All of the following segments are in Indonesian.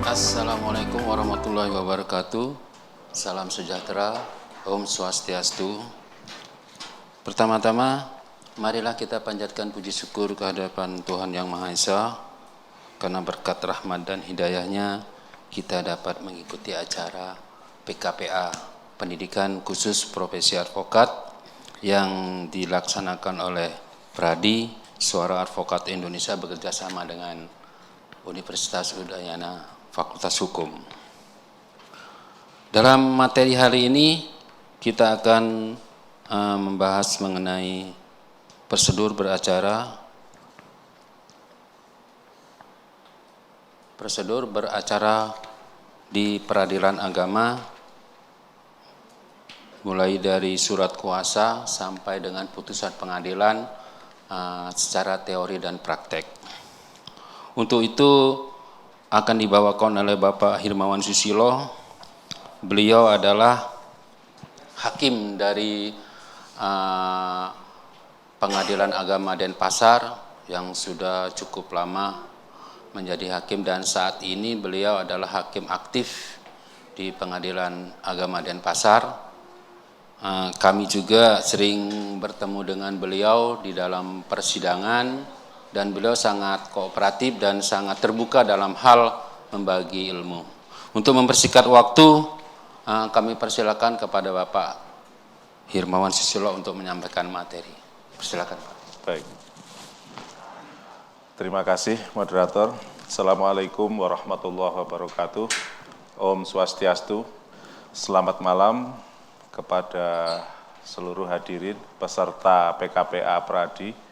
Assalamualaikum warahmatullahi wabarakatuh. Salam sejahtera, Om Swastiastu. Pertama-tama, marilah kita panjatkan puji syukur kehadapan Tuhan Yang Maha Esa, karena berkat rahmat dan hidayahnya kita dapat mengikuti acara PKPA, Pendidikan Khusus Profesi Advokat, yang dilaksanakan oleh Pradi, Suara Advokat Indonesia bekerjasama dengan Universitas Udayana Fakultas Hukum. Dalam materi hari ini kita akan membahas mengenai prosedur beracara di peradilan agama, mulai dari surat kuasa sampai dengan putusan pengadilan secara teori dan praktek. Untuk itu akan dibawakan oleh Bapak Hirmawan Susilo. Beliau adalah hakim dari Pengadilan Agama Denpasar yang sudah cukup lama menjadi hakim, dan saat ini beliau adalah hakim aktif di Pengadilan Agama Denpasar. Kami juga sering bertemu dengan beliau di dalam persidangan, dan beliau sangat kooperatif dan sangat terbuka dalam hal membagi ilmu. Untuk mempersingkat waktu, kami persilakan kepada Bapak Hirmawan Susilo untuk menyampaikan materi. Persilakan, Pak. Baik. Terima kasih, moderator. Assalamualaikum warahmatullahi wabarakatuh. Om Swastiastu. Selamat malam kepada seluruh hadirin peserta PKPA Pradi.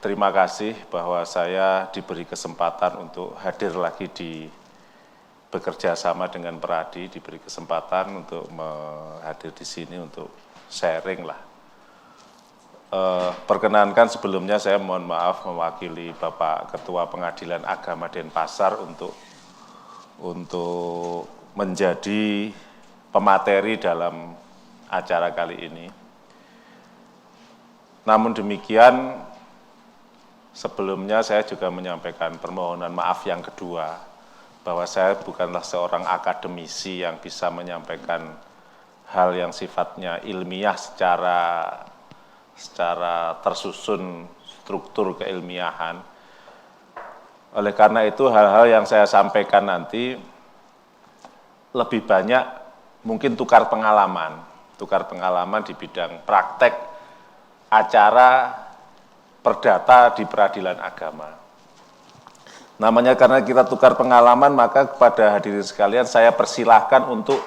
Terima kasih bahwa saya diberi kesempatan untuk hadir lagi bekerja sama dengan Pradi, diberi kesempatan untuk hadir di sini untuk sharing lah. Perkenankan sebelumnya saya mohon maaf mewakili Bapak Ketua Pengadilan Agama Denpasar untuk menjadi pemateri dalam acara kali ini. Namun demikian, sebelumnya saya juga menyampaikan permohonan maaf yang kedua, bahwa saya bukanlah seorang akademisi yang bisa menyampaikan hal yang sifatnya ilmiah secara tersusun struktur keilmiahan. Oleh karena itu, hal-hal yang saya sampaikan nanti lebih banyak mungkin tukar pengalaman di bidang praktek acara perdata di peradilan agama. Namanya karena kita tukar pengalaman, maka kepada hadirin sekalian saya persilahkan untuk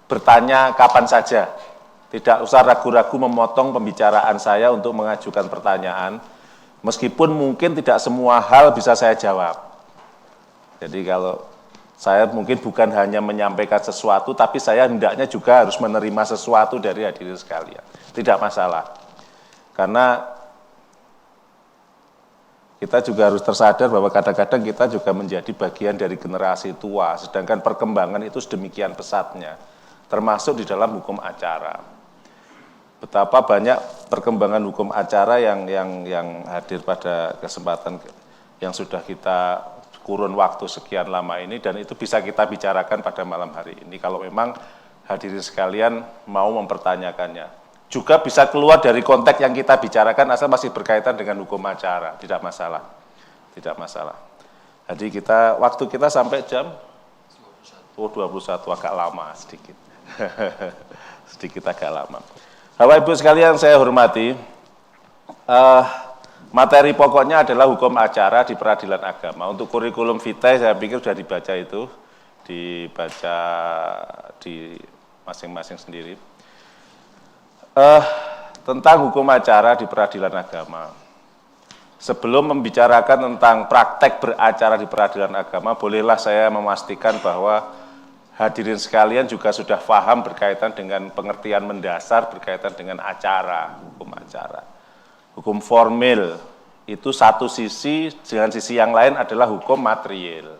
bertanya kapan saja. Tidak usah ragu-ragu memotong pembicaraan saya untuk mengajukan pertanyaan, meskipun mungkin tidak semua hal bisa saya jawab. Jadi kalau saya mungkin bukan hanya menyampaikan sesuatu, tapi saya hendaknya juga harus menerima sesuatu dari hadirin sekalian. Tidak masalah. Karena kita juga harus tersadar bahwa kadang-kadang kita juga menjadi bagian dari generasi tua, sedangkan perkembangan itu sedemikian pesatnya, termasuk di dalam hukum acara. Betapa banyak perkembangan hukum acara yang hadir pada kesempatan yang sudah kita kurun waktu sekian lama ini, dan itu bisa kita bicarakan pada malam hari ini kalau memang hadirin sekalian mau mempertanyakannya. Juga bisa keluar dari konteks yang kita bicarakan asal masih berkaitan dengan hukum acara, tidak masalah. Jadi waktu kita sampai jam 21 agak lama sedikit. Sedikit agak lama. Bapak Ibu sekalian saya hormati, materi pokoknya adalah hukum acara di peradilan agama. Untuk kurikulum vitae saya pikir sudah dibaca di masing-masing sendiri. Tentang hukum acara di peradilan agama. Sebelum membicarakan tentang praktek beracara di peradilan agama, bolehlah saya memastikan bahwa hadirin sekalian juga sudah paham berkaitan dengan pengertian mendasar berkaitan dengan acara, hukum acara. Hukum formil itu satu sisi, dengan sisi yang lain adalah hukum material.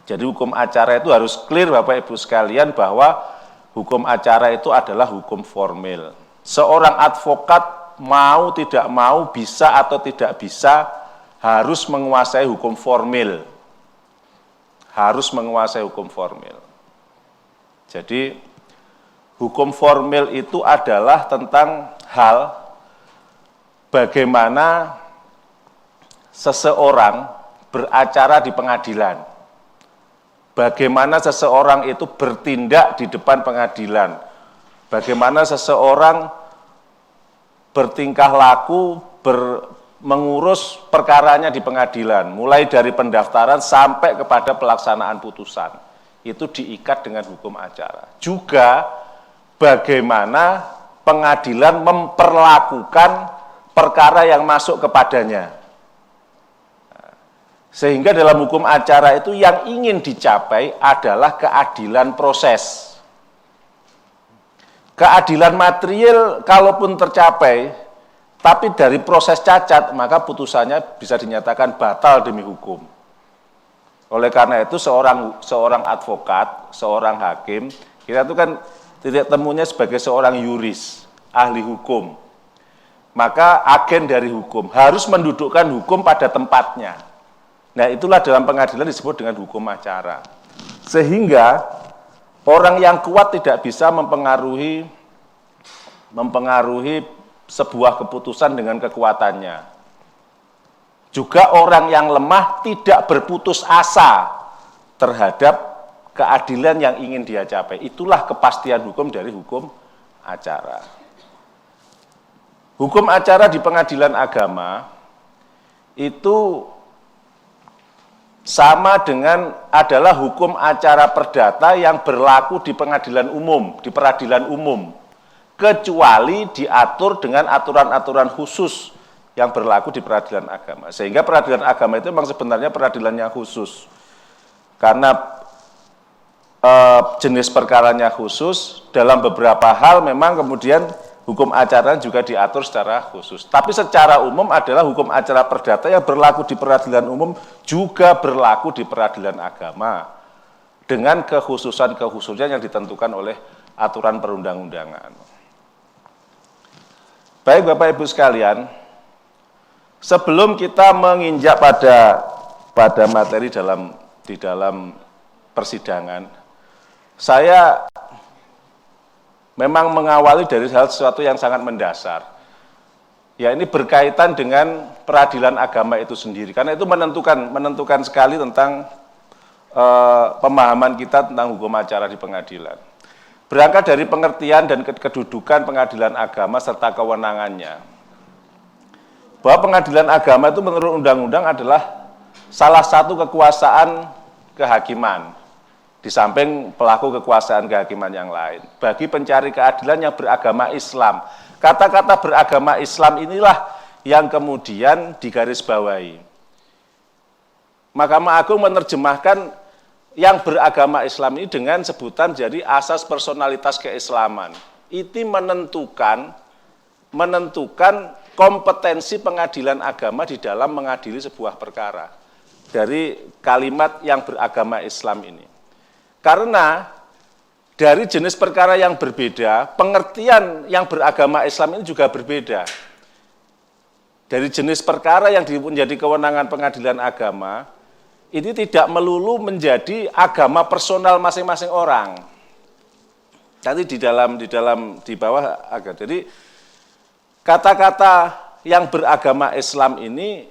Jadi hukum acara itu harus clear Bapak Ibu sekalian bahwa hukum acara itu adalah hukum formil. Seorang advokat mau tidak mau, bisa atau tidak bisa, harus menguasai hukum formil. harus menguasai hukum formil. Jadi hukum formil itu adalah tentang hal bagaimana seseorang beracara di pengadilan. Bagaimana seseorang itu bertindak di depan pengadilan. Bagaimana seseorang bertingkah laku, mengurus perkaranya di pengadilan, mulai dari pendaftaran sampai kepada pelaksanaan putusan. Itu diikat dengan hukum acara. Juga bagaimana pengadilan memperlakukan perkara yang masuk kepadanya. Sehingga dalam hukum acara itu yang ingin dicapai adalah keadilan proses. Keadilan material kalaupun tercapai, tapi dari proses cacat, maka putusannya bisa dinyatakan batal demi hukum. Oleh karena itu seorang advokat, seorang hakim, kita itu kan titik temunya sebagai seorang yuris, ahli hukum. Maka agen dari hukum harus mendudukkan hukum pada tempatnya. Nah, itulah dalam pengadilan disebut dengan hukum acara. Sehingga orang yang kuat tidak bisa mempengaruhi sebuah keputusan dengan kekuatannya. Juga orang yang lemah tidak berputus asa terhadap keadilan yang ingin dia capai. Itulah kepastian hukum dari hukum acara. Hukum acara di pengadilan agama itu sama dengan adalah hukum acara perdata yang berlaku di pengadilan umum, di peradilan umum, kecuali diatur dengan aturan-aturan khusus yang berlaku di peradilan agama. Sehingga peradilan agama itu memang sebenarnya peradilan yang khusus. Karena jenis perkaranya khusus, dalam beberapa hal memang kemudian hukum acara juga diatur secara khusus. Tapi secara umum adalah hukum acara perdata yang berlaku di peradilan umum juga berlaku di peradilan agama dengan kekhususan-kekhususan yang ditentukan oleh aturan perundang-undangan. Baik Bapak Ibu sekalian, sebelum kita menginjak pada materi di dalam persidangan, saya memang mengawali dari sesuatu yang sangat mendasar. Ya, ini berkaitan dengan peradilan agama itu sendiri, karena itu menentukan sekali tentang pemahaman kita tentang hukum acara di pengadilan. Berangkat dari pengertian dan kedudukan pengadilan agama serta kewenangannya. Bahwa pengadilan agama itu menurut undang-undang adalah salah satu kekuasaan kehakiman, di samping pelaku kekuasaan kehakiman yang lain, bagi pencari keadilan yang beragama Islam. Kata-kata beragama Islam inilah yang kemudian digarisbawahi. Mahkamah Agung menerjemahkan yang beragama Islam ini dengan sebutan jadi asas personalitas keislaman. Itu menentukan kompetensi pengadilan agama di dalam mengadili sebuah perkara. Dari kalimat yang beragama Islam ini. Karena dari jenis perkara yang berbeda, pengertian yang beragama Islam ini juga berbeda. Dari jenis perkara yang menjadi kewenangan pengadilan agama, ini tidak melulu menjadi agama personal masing-masing orang. Nanti di bawah agak. Jadi kata-kata yang beragama Islam ini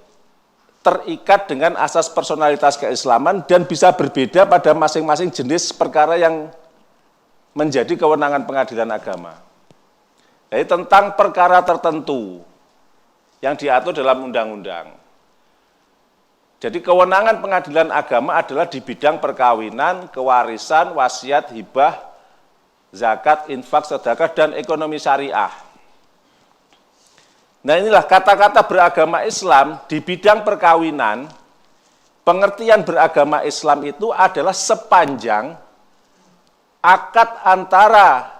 terikat dengan asas personalitas keislaman dan bisa berbeda pada masing-masing jenis perkara yang menjadi kewenangan pengadilan agama. Jadi tentang perkara tertentu yang diatur dalam undang-undang. Jadi kewenangan pengadilan agama adalah di bidang perkawinan, kewarisan, wasiat, hibah, zakat, infak, sedekah, dan ekonomi syariah. Nah inilah kata-kata beragama Islam di bidang perkawinan, pengertian beragama Islam itu adalah sepanjang akad antara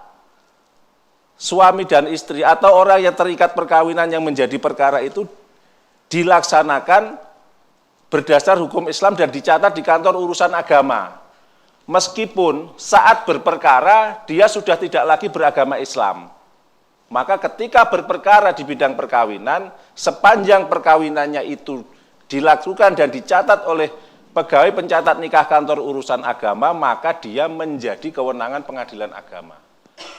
suami dan istri atau orang yang terikat perkawinan yang menjadi perkara itu dilaksanakan berdasar hukum Islam dan dicatat di kantor urusan agama. Meskipun saat berperkara dia sudah tidak lagi beragama Islam. Maka ketika berperkara di bidang perkawinan, sepanjang perkawinannya itu dilakukan dan dicatat oleh pegawai pencatat nikah kantor urusan agama, maka dia menjadi kewenangan pengadilan agama.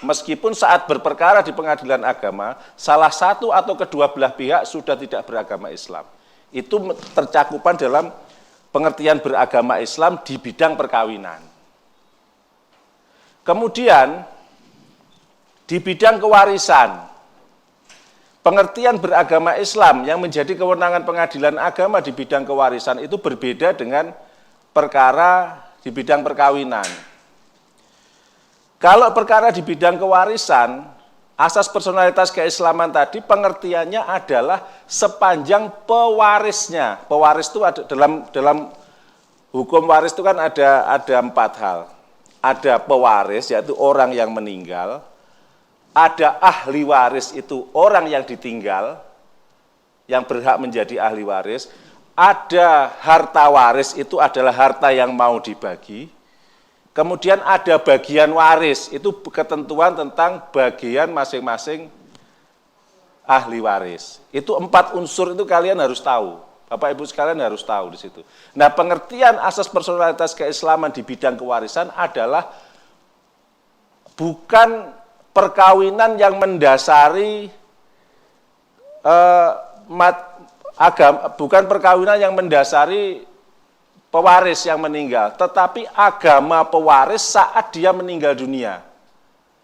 Meskipun saat berperkara di pengadilan agama, salah satu atau kedua belah pihak sudah tidak beragama Islam. Itu tercakupan dalam pengertian beragama Islam di bidang perkawinan. Kemudian, di bidang kewarisan, pengertian beragama Islam yang menjadi kewenangan pengadilan agama di bidang kewarisan itu berbeda dengan perkara di bidang perkawinan. Kalau perkara di bidang kewarisan, asas personalitas keislaman tadi pengertiannya adalah sepanjang pewarisnya. Pewaris itu ada dalam hukum waris itu kan ada 4 hal. Ada pewaris, yaitu orang yang meninggal. Ada ahli waris, itu orang yang ditinggal, yang berhak menjadi ahli waris. Ada harta waris, itu adalah harta yang mau dibagi. Kemudian ada bagian waris, itu ketentuan tentang bagian masing-masing ahli waris. Itu 4 unsur itu kalian harus tahu. Bapak Ibu sekalian harus tahu di situ. Nah, pengertian asas personalitas keislaman di bidang kewarisan adalah bukan perkawinan yang mendasari bukan perkawinan yang mendasari pewaris yang meninggal, tetapi agama pewaris saat dia meninggal dunia.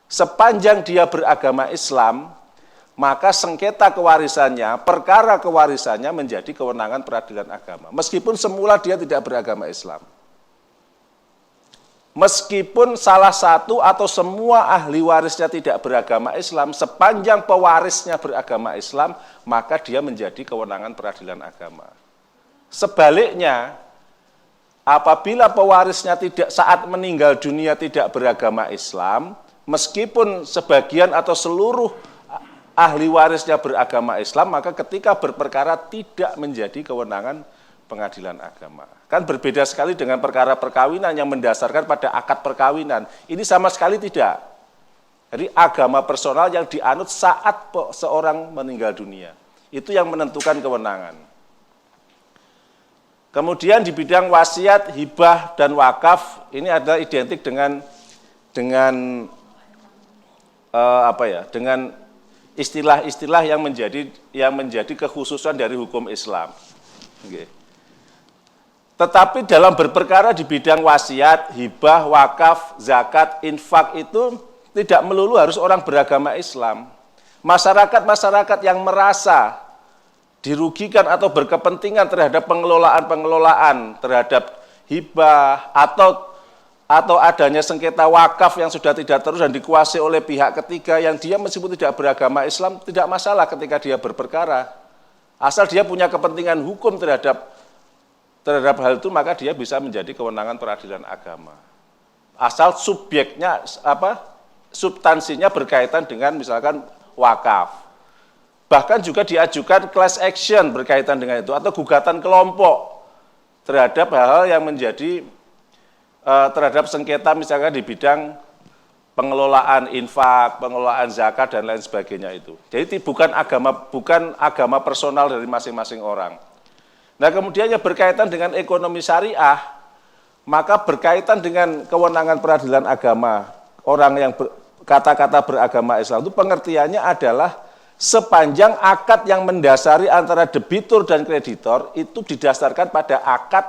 Sepanjang dia beragama Islam, maka sengketa kewarisannya, perkara kewarisannya menjadi kewenangan peradilan agama. Meskipun semula dia tidak beragama Islam. Meskipun salah satu atau semua ahli warisnya tidak beragama Islam, sepanjang pewarisnya beragama Islam, maka dia menjadi kewenangan peradilan agama. Sebaliknya, apabila pewarisnya tidak saat meninggal dunia tidak beragama Islam, meskipun sebagian atau seluruh ahli warisnya beragama Islam, maka ketika berperkara tidak menjadi kewenangan pengadilan agama. Kan berbeda sekali dengan perkara perkawinan yang mendasarkan pada akad perkawinan. Ini sama sekali tidak. Jadi agama personal yang dianut saat seorang meninggal dunia. Itu yang menentukan kewenangan. Kemudian di bidang wasiat, hibah, dan wakaf, ini adalah identik dengan istilah-istilah yang menjadi kekhususan dari hukum Islam. Okay. Tetapi dalam berperkara di bidang wasiat, hibah, wakaf, zakat, infak itu tidak melulu harus orang beragama Islam. Masyarakat-masyarakat yang merasa dirugikan atau berkepentingan terhadap pengelolaan terhadap hibah atau adanya sengketa wakaf yang sudah tidak terus dan dikuasai oleh pihak ketiga yang dia meskipun tidak beragama Islam tidak masalah ketika dia berperkara. Asal dia punya kepentingan hukum terhadap hal itu, maka dia bisa menjadi kewenangan peradilan agama. Asal subjeknya substansinya berkaitan dengan misalkan wakaf. Bahkan juga diajukan class action berkaitan dengan itu, atau gugatan kelompok terhadap hal-hal yang menjadi terhadap sengketa misalkan di bidang pengelolaan infak, pengelolaan zakat, dan lain sebagainya itu. Jadi bukan agama personal dari masing-masing orang. Nah, kemudian yang berkaitan dengan ekonomi syariah, maka berkaitan dengan kewenangan peradilan agama, orang yang kata-kata beragama Islam itu pengertiannya adalah sepanjang akad yang mendasari antara debitur dan kreditor itu didasarkan pada akad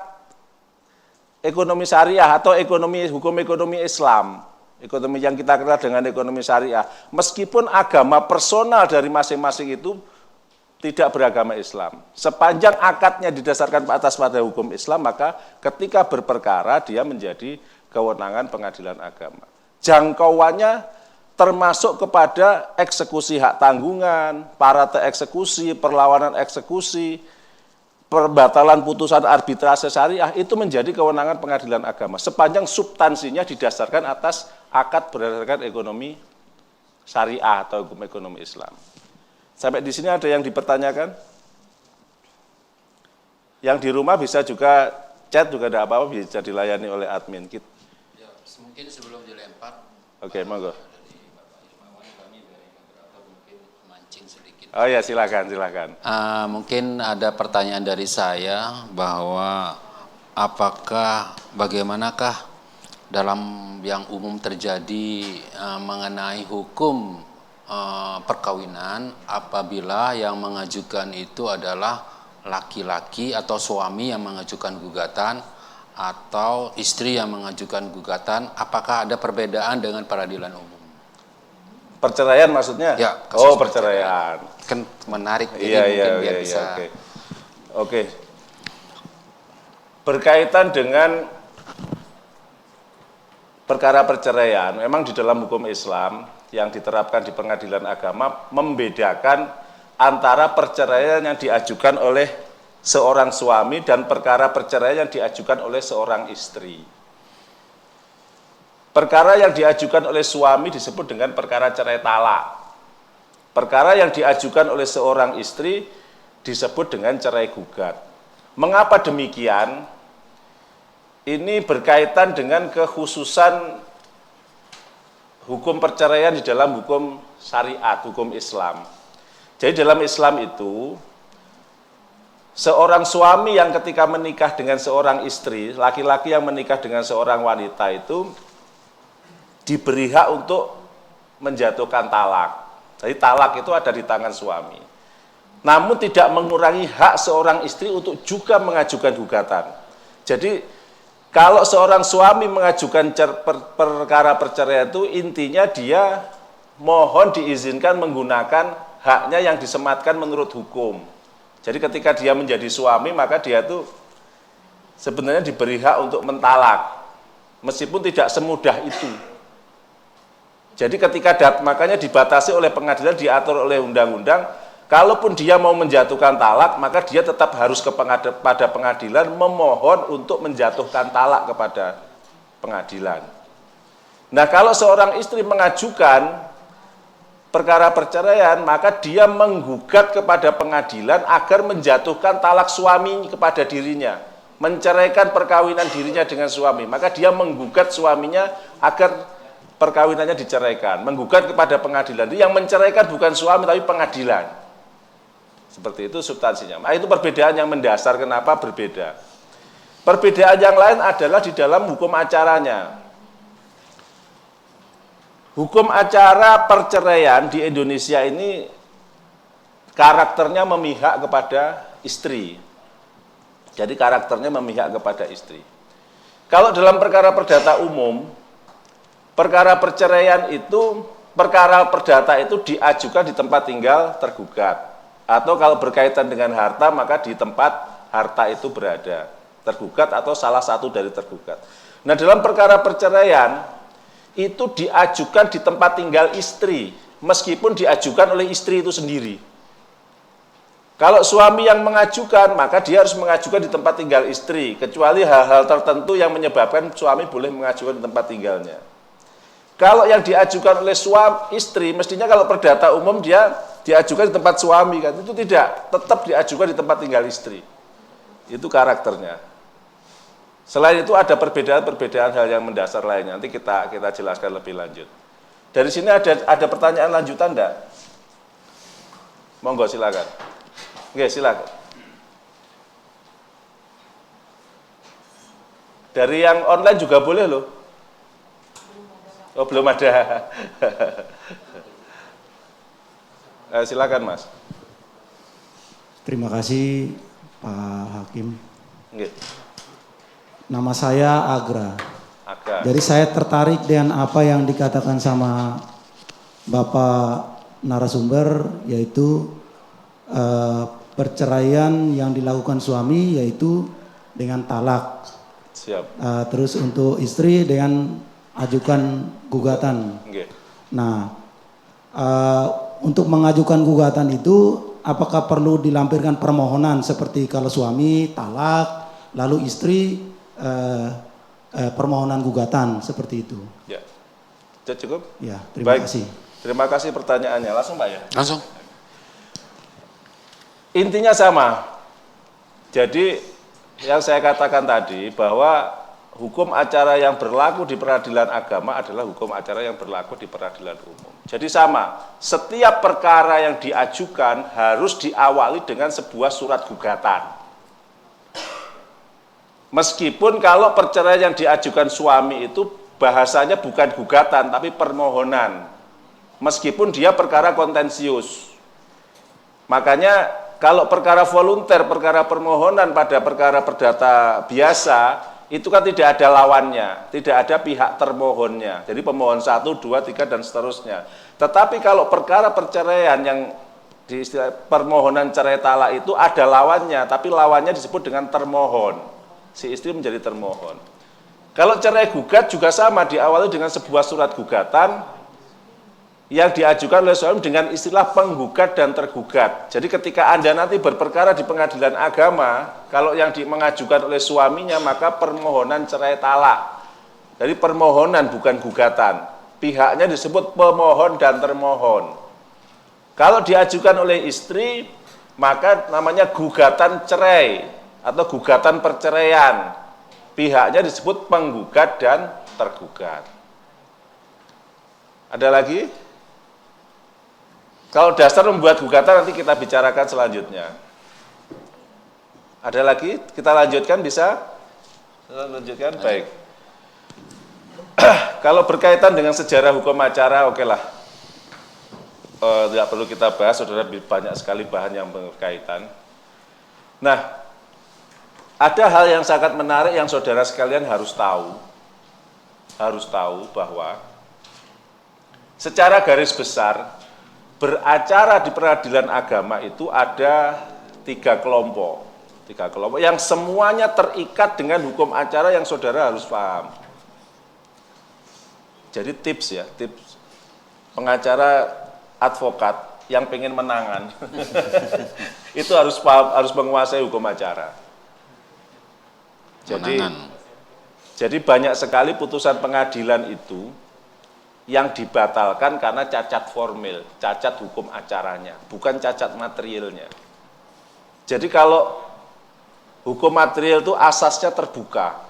ekonomi syariah atau hukum ekonomi Islam. Ekonomi yang kita kenal dengan ekonomi syariah. Meskipun agama personal dari masing-masing itu tidak beragama Islam. Sepanjang akadnya didasarkan atas pada hukum Islam, maka ketika berperkara dia menjadi kewenangan pengadilan agama. Jangkauannya termasuk kepada eksekusi hak tanggungan, parate eksekusi, perlawanan eksekusi, perbatalan putusan arbitrase syariah, itu menjadi kewenangan pengadilan agama. Sepanjang substansinya didasarkan atas akad berdasarkan ekonomi syariah atau hukum ekonomi Islam. Sampai di sini ada yang dipertanyakan? Yang di rumah bisa juga chat, juga ada apa-apa, bisa dilayani oleh admin. Ya, mungkin sebelum dilempar. Oke, monggo. Sedikit. Oh ya, silakan. Mungkin ada pertanyaan dari saya bahwa apakah bagaimanakah dalam yang umum terjadi mengenai hukum perkawinan apabila yang mengajukan itu adalah laki-laki atau suami yang mengajukan gugatan atau istri yang mengajukan gugatan, apakah ada perbedaan dengan peradilan umum? Perceraian maksudnya? Ya, oh, perceraian. Kan menarik, jadi Iya, mungkin iya, biar iya, bisa. Oke. Berkaitan dengan perkara perceraian, memang di dalam hukum Islam yang diterapkan di pengadilan agama membedakan antara perceraian yang diajukan oleh seorang suami dan perkara perceraian yang diajukan oleh seorang istri. Perkara yang diajukan oleh suami disebut dengan perkara cerai talak. Perkara yang diajukan oleh seorang istri disebut dengan cerai gugat. Mengapa demikian? Ini berkaitan dengan kekhususan hukum perceraian di dalam hukum syariat, hukum Islam. Jadi dalam Islam itu, seorang suami yang ketika menikah dengan seorang istri, laki-laki yang menikah dengan seorang wanita itu diberi hak untuk menjatuhkan talak. Jadi talak itu ada di tangan suami. Namun tidak mengurangi hak seorang istri untuk juga mengajukan gugatan. Jadi kalau seorang suami mengajukan perkara perceraian itu intinya dia mohon diizinkan menggunakan haknya yang disematkan menurut hukum. Jadi ketika dia menjadi suami maka dia tuh sebenarnya diberi hak untuk mentalak. Meskipun tidak semudah itu. Jadi ketika makanya dibatasi oleh pengadilan, diatur oleh undang-undang, kalaupun dia mau menjatuhkan talak, maka dia tetap harus pada pengadilan memohon untuk menjatuhkan talak kepada pengadilan. Nah, kalau seorang istri mengajukan perkara perceraian, maka dia menggugat kepada pengadilan agar menjatuhkan talak suami kepada dirinya, menceraikan perkawinan dirinya dengan suami. Maka dia menggugat suaminya agar perkawinannya diceraikan, menggugat kepada pengadilan. Yang menceraikan bukan suami tapi pengadilan. Seperti itu substansinya. Nah, itu perbedaan yang mendasar kenapa berbeda. Perbedaan yang lain adalah di dalam hukum acaranya. Hukum acara perceraian di Indonesia ini karakternya memihak kepada istri. Jadi karakternya memihak kepada istri. Kalau dalam perkara perdata umum, perkara perceraian itu, perkara perdata itu diajukan di tempat tinggal tergugat. Atau kalau berkaitan dengan harta, maka di tempat harta itu berada. Tergugat atau salah satu dari tergugat. Nah, dalam perkara perceraian, itu diajukan di tempat tinggal istri, meskipun diajukan oleh istri itu sendiri. Kalau suami yang mengajukan, maka dia harus mengajukan di tempat tinggal istri, kecuali hal-hal tertentu yang menyebabkan suami boleh mengajukan di tempat tinggalnya. Kalau yang diajukan oleh suami istri, mestinya kalau perdata umum dia diajukan di tempat suami kan, itu tidak, tetap diajukan di tempat tinggal istri. Itu karakternya. Selain itu ada perbedaan-perbedaan hal yang mendasar lainnya. Nanti kita jelaskan lebih lanjut. Dari sini ada pertanyaan lanjutan enggak? Monggo silakan. Oke, silakan. Dari yang online juga boleh loh. Oh, belum ada. Silakan, Mas. Terima kasih, Pak Hakim. Oke. Nama saya Agra. Agra. Jadi saya tertarik dengan apa yang dikatakan sama Bapak narasumber, yaitu perceraian yang dilakukan suami yaitu dengan talak. Siap. Terus untuk istri dengan ajukan gugatan. Okay. Nah, untuk mengajukan gugatan itu apakah perlu dilampirkan permohonan seperti kalau suami talak, lalu istri permohonan gugatan seperti itu? Ya, cukup. Ya, terima Baik. kasih. Terima kasih pertanyaannya. Langsung Pak ya. Langsung. Intinya sama. Jadi yang saya katakan tadi bahwa hukum acara yang berlaku di peradilan agama adalah hukum acara yang berlaku di peradilan umum. Jadi sama, setiap perkara yang diajukan harus diawali dengan sebuah surat gugatan. Meskipun kalau perceraian yang diajukan suami itu bahasanya bukan gugatan tapi permohonan. Meskipun dia perkara kontensius. Makanya kalau perkara volunter, perkara permohonan pada perkara perdata biasa, itu kan tidak ada lawannya, tidak ada pihak termohonnya. Jadi pemohon 1, 2, 3 dan seterusnya. Tetapi kalau perkara perceraian yang di istilah permohonan cerai talak itu ada lawannya, tapi lawannya disebut dengan termohon. Si istri menjadi termohon. Kalau cerai gugat juga sama, diawali dengan sebuah surat gugatan yang diajukan oleh suami dengan istilah penggugat dan tergugat. Jadi ketika Anda nanti berperkara di pengadilan agama, kalau yang mengajukan oleh suaminya maka permohonan cerai talak. Jadi permohonan bukan gugatan. Pihaknya disebut pemohon dan termohon. Kalau diajukan oleh istri, maka namanya gugatan cerai atau gugatan perceraian. Pihaknya disebut penggugat dan tergugat. Ada lagi? Kalau dasar membuat gugatan nanti kita bicarakan selanjutnya. Ada lagi? Kita lanjutkan bisa? Lanjutkan? Baik. Kalau berkaitan dengan sejarah hukum acara, oke lah. Tidak perlu kita bahas, saudara, banyak sekali bahan yang berkaitan. Nah, ada hal yang sangat menarik yang saudara sekalian harus tahu. Harus tahu bahwa secara garis besar, beracara di peradilan agama itu ada 3 kelompok. 3 kelompok yang semuanya terikat dengan hukum acara yang saudara harus paham. Jadi tips ya, tips pengacara advokat yang pengen menangan itu harus paham, harus menguasai hukum acara. Jadi banyak sekali putusan pengadilan itu yang dibatalkan karena cacat formil, cacat hukum acaranya, bukan cacat materialnya. Jadi kalau hukum material itu asasnya terbuka,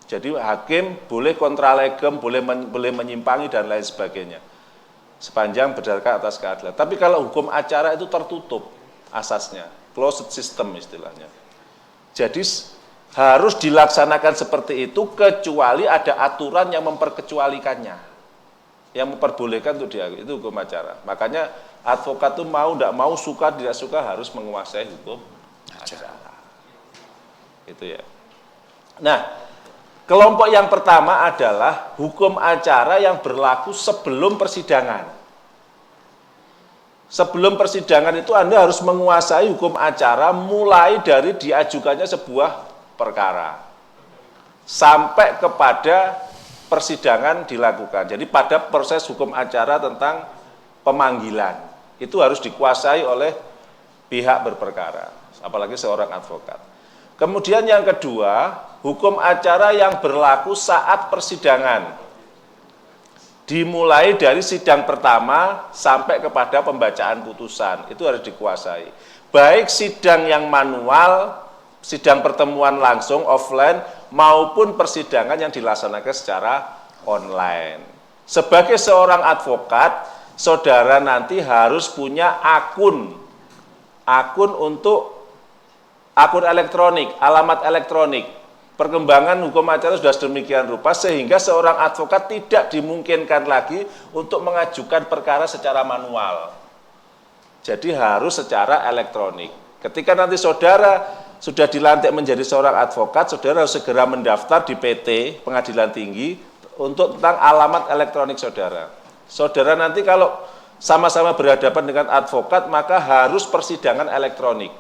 jadi hakim boleh kontra legem, boleh menyimpangi dan lain sebagainya, sepanjang berdasarkan atas keadilan. Tapi kalau hukum acara itu tertutup asasnya, closed system istilahnya. Jadi harus dilaksanakan seperti itu kecuali ada aturan yang memperkecualikannya, yang memperbolehkan untuk diakui, itu hukum acara. Makanya advokat itu mau tidak mau, suka tidak suka harus menguasai hukum acara. Itu ya. Nah, kelompok yang pertama adalah hukum acara yang berlaku sebelum persidangan. Sebelum persidangan itu Anda harus menguasai hukum acara mulai dari diajukannya sebuah perkara sampai kepada persidangan dilakukan. Jadi pada proses hukum acara tentang pemanggilan itu harus dikuasai oleh pihak berperkara, apalagi seorang advokat. Kemudian yang kedua, hukum acara yang berlaku saat persidangan. Dimulai dari sidang pertama sampai kepada pembacaan putusan, itu harus dikuasai. Baik sidang yang manual, sidang pertemuan langsung offline maupun persidangan yang dilaksanakan secara online. Sebagai seorang advokat, saudara nanti harus punya akun elektronik, alamat elektronik. Perkembangan hukum acara sudah sedemikian rupa sehingga seorang advokat tidak dimungkinkan lagi untuk mengajukan perkara secara manual. Jadi harus secara elektronik. Ketika nanti saudara sudah dilantik menjadi seorang advokat, saudara harus segera mendaftar di PT, Pengadilan Tinggi, untuk tentang alamat elektronik saudara. Saudara nanti kalau sama-sama berhadapan dengan advokat, maka harus persidangan elektronik.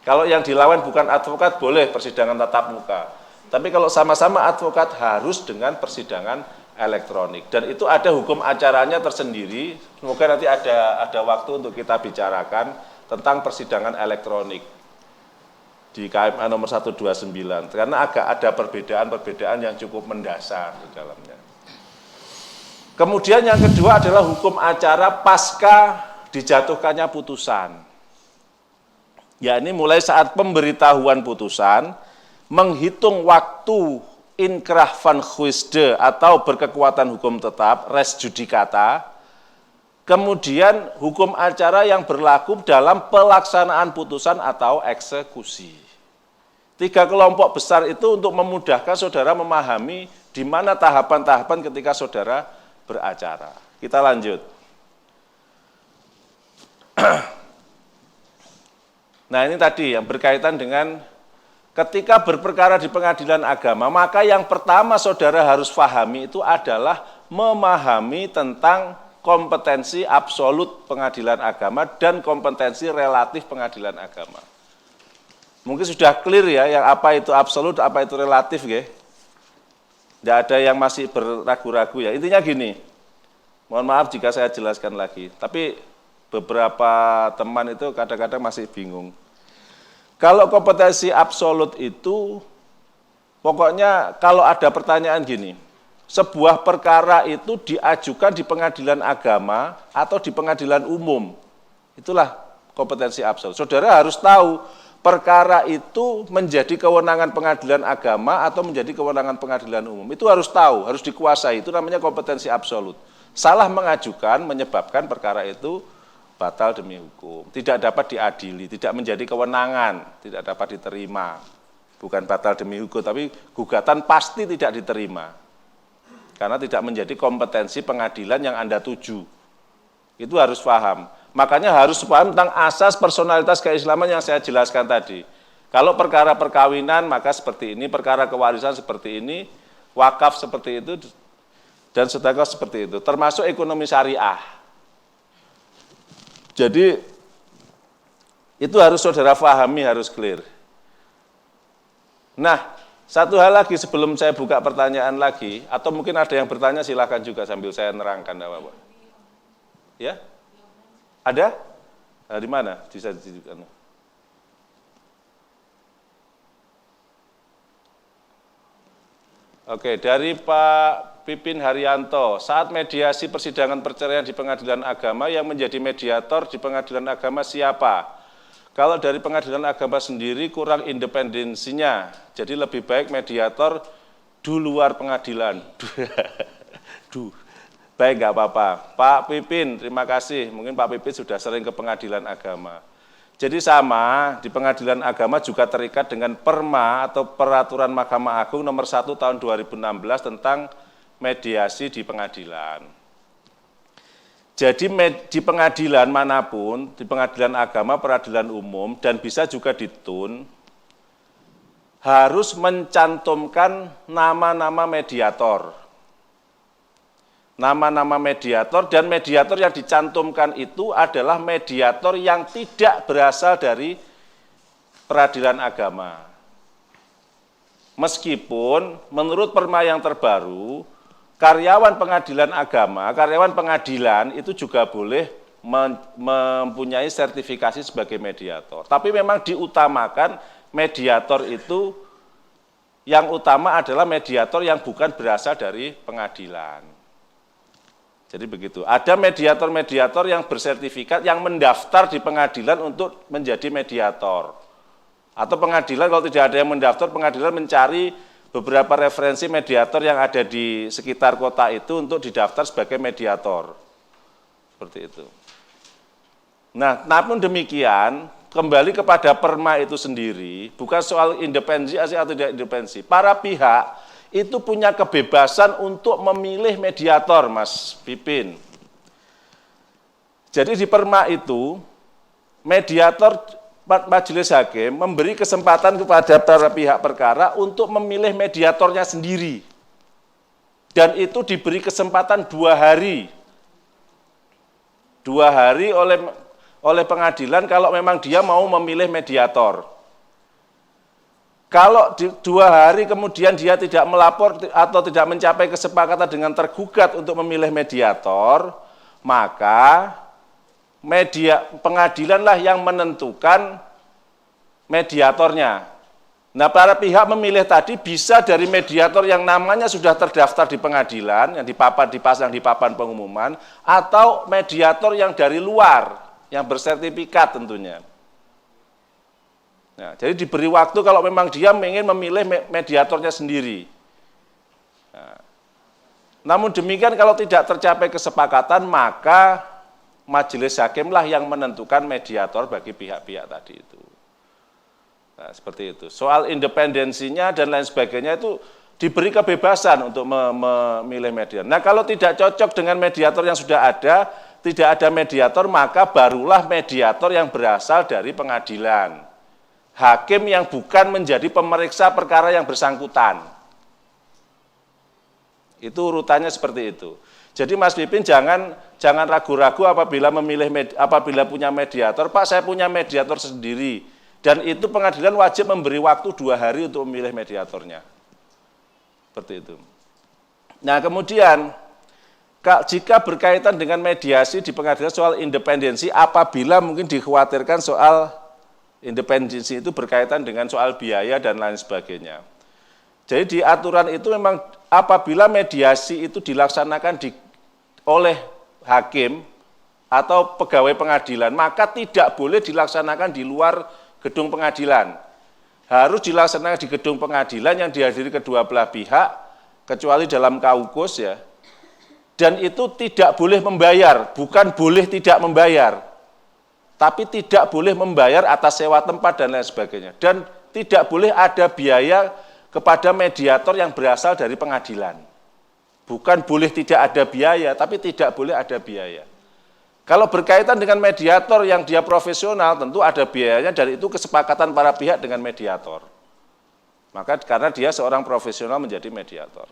Kalau yang dilawan bukan advokat, boleh persidangan tatap muka. Tapi kalau sama-sama advokat, harus dengan persidangan elektronik. Dan itu ada hukum acaranya tersendiri, semoga nanti ada waktu untuk kita bicarakan tentang persidangan elektronik di KMA nomor 129, karena agak ada perbedaan-perbedaan yang cukup mendasar di dalamnya. Kemudian yang kedua adalah hukum acara pasca dijatuhkannya putusan. Yakni mulai saat pemberitahuan putusan, menghitung waktu inkrah van guisde atau berkekuatan hukum tetap, res judicata, kemudian hukum acara yang berlaku dalam pelaksanaan putusan atau eksekusi. 3 kelompok besar itu untuk memudahkan saudara memahami di mana tahapan-tahapan ketika saudara beracara. Kita lanjut. Nah, ini tadi yang berkaitan dengan ketika berperkara di pengadilan agama, maka yang pertama saudara harus pahami itu adalah memahami tentang kompetensi absolut pengadilan agama dan kompetensi relatif pengadilan agama. Mungkin sudah clear ya, yang apa itu absolut, apa itu relatif ya. Tidak ada yang masih beragu-ragu ya. Intinya gini, mohon maaf jika saya jelaskan lagi, tapi beberapa teman itu kadang-kadang masih bingung. Kalau kompetensi absolut itu, pokoknya kalau ada pertanyaan gini, sebuah perkara itu diajukan di pengadilan agama atau di pengadilan umum, itulah kompetensi absolut. Saudara harus tahu, perkara itu menjadi kewenangan pengadilan agama atau menjadi kewenangan pengadilan umum. Itu harus tahu, harus dikuasai, itu namanya kompetensi absolut. Salah mengajukan menyebabkan perkara itu batal demi hukum, tidak dapat diadili, tidak menjadi kewenangan, tidak dapat diterima. Bukan batal demi hukum, tapi gugatan pasti tidak diterima. Karena tidak menjadi kompetensi pengadilan yang Anda tuju. Itu harus paham. Makanya harus paham tentang asas personalitas keislaman yang saya jelaskan tadi. Kalau perkara perkawinan maka seperti ini, perkara kewarisan seperti ini, wakaf seperti itu, dan sedekah seperti itu. Termasuk ekonomi syariah. Jadi itu harus saudara pahami, harus clear. Nah, satu hal lagi sebelum saya buka pertanyaan lagi, atau mungkin ada yang bertanya silakan juga sambil saya nerangkan. Apa-apa. Ya? Ada? Nah, di mana? Bisa ditunjukkan. Oke, dari Pak Pipin Haryanto, saat mediasi persidangan perceraian di pengadilan agama yang menjadi mediator di pengadilan agama siapa? Kalau dari pengadilan agama sendiri kurang independensinya, jadi lebih baik mediator di luar pengadilan. Baik, nggak apa-apa. Pak Pipin, terima kasih. Mungkin Pak Pipin sudah sering ke pengadilan agama. Jadi sama, di pengadilan agama juga terikat dengan perma atau peraturan Mahkamah Agung nomor 1 tahun 2016 tentang mediasi di pengadilan. Jadi di pengadilan manapun, di pengadilan agama, peradilan umum, dan bisa juga di TUN, harus mencantumkan nama-nama mediator. Nama-nama mediator, dan mediator yang dicantumkan itu adalah mediator yang tidak berasal dari peradilan agama. Meskipun menurut perma yang terbaru, karyawan pengadilan agama, karyawan pengadilan itu juga boleh mempunyai sertifikasi sebagai mediator. Tapi memang diutamakan mediator itu, yang utama adalah mediator yang bukan berasal dari pengadilan. Jadi begitu, ada mediator-mediator yang bersertifikat, yang mendaftar di pengadilan untuk menjadi mediator. Atau pengadilan kalau tidak ada yang mendaftar, pengadilan mencari beberapa referensi mediator yang ada di sekitar kota itu untuk didaftar sebagai mediator. Seperti itu. Nah, namun demikian, kembali kepada perma itu sendiri, bukan soal independensi atau tidak independensi. Para pihak itu punya kebebasan untuk memilih mediator, Mas Pipin. Jadi di perma itu, mediator majelis hakim memberi kesempatan kepada para pihak perkara untuk memilih mediatornya sendiri. Dan itu diberi kesempatan 2 hari. 2 hari oleh pengadilan kalau memang dia mau memilih mediator. Kalau 2 hari kemudian dia tidak melapor atau tidak mencapai kesepakatan dengan tergugat untuk memilih mediator, maka pengadilanlah yang menentukan mediatornya. Nah, para pihak memilih tadi bisa dari mediator yang namanya sudah terdaftar di pengadilan, yang dipasang di papan pengumuman, atau mediator yang dari luar, yang bersertifikat tentunya. Nah, jadi diberi waktu kalau memang dia ingin memilih mediatornya sendiri. Nah, namun demikian kalau tidak tercapai kesepakatan, maka majelis hakimlah yang menentukan mediator bagi pihak-pihak tadi itu. Nah, seperti itu. Soal independensinya dan lain sebagainya itu diberi kebebasan untuk memilih mediator. Nah, kalau tidak cocok dengan mediator yang sudah ada, tidak ada mediator, maka barulah mediator yang berasal dari pengadilan. Hakim yang bukan menjadi pemeriksa perkara yang bersangkutan. Itu urutannya seperti itu. Jadi Mas Pipin jangan ragu-ragu apabila punya mediator, Pak saya punya mediator sendiri. Dan itu pengadilan wajib memberi waktu 2 hari untuk memilih mediatornya. Seperti itu. Nah kemudian, jika berkaitan dengan mediasi di pengadilan soal independensi, apabila mungkin dikhawatirkan soal independensi itu berkaitan dengan soal biaya dan lain sebagainya. Jadi di aturan itu memang apabila mediasi itu dilaksanakan oleh hakim atau pegawai pengadilan, maka tidak boleh dilaksanakan di luar gedung pengadilan. Harus dilaksanakan di gedung pengadilan yang dihadiri kedua belah pihak, kecuali dalam kaukus ya. Dan itu tidak boleh membayar, bukan boleh tidak membayar, tapi tidak boleh membayar atas sewa tempat dan lain sebagainya. Dan tidak boleh ada biaya kepada mediator yang berasal dari pengadilan. Bukan boleh tidak ada biaya, tapi tidak boleh ada biaya. Kalau berkaitan dengan mediator yang dia profesional, tentu ada biayanya dan itu kesepakatan para pihak dengan mediator. Maka karena dia seorang profesional menjadi mediator.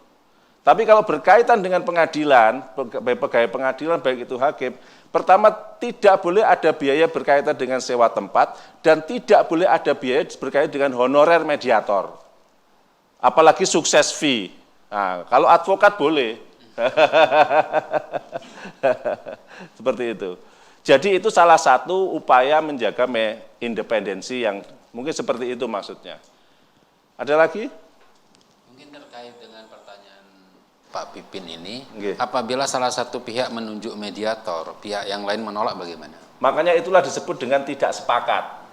Tapi kalau berkaitan dengan pengadilan, pegawai pengadilan baik itu hakim, pertama tidak boleh ada biaya berkaitan dengan sewa tempat dan tidak boleh ada biaya berkaitan dengan honorer mediator. Apalagi sukses fee. Nah, kalau advokat boleh. Seperti itu. Jadi itu salah satu upaya menjaga independensi yang mungkin seperti itu maksudnya. Ada lagi? Mungkin terkait dengan pertanyaan Pak Pipin ini, Nggih. apabila salah satu pihak menunjuk mediator, pihak yang lain menolak bagaimana? Makanya itulah disebut dengan tidak sepakat.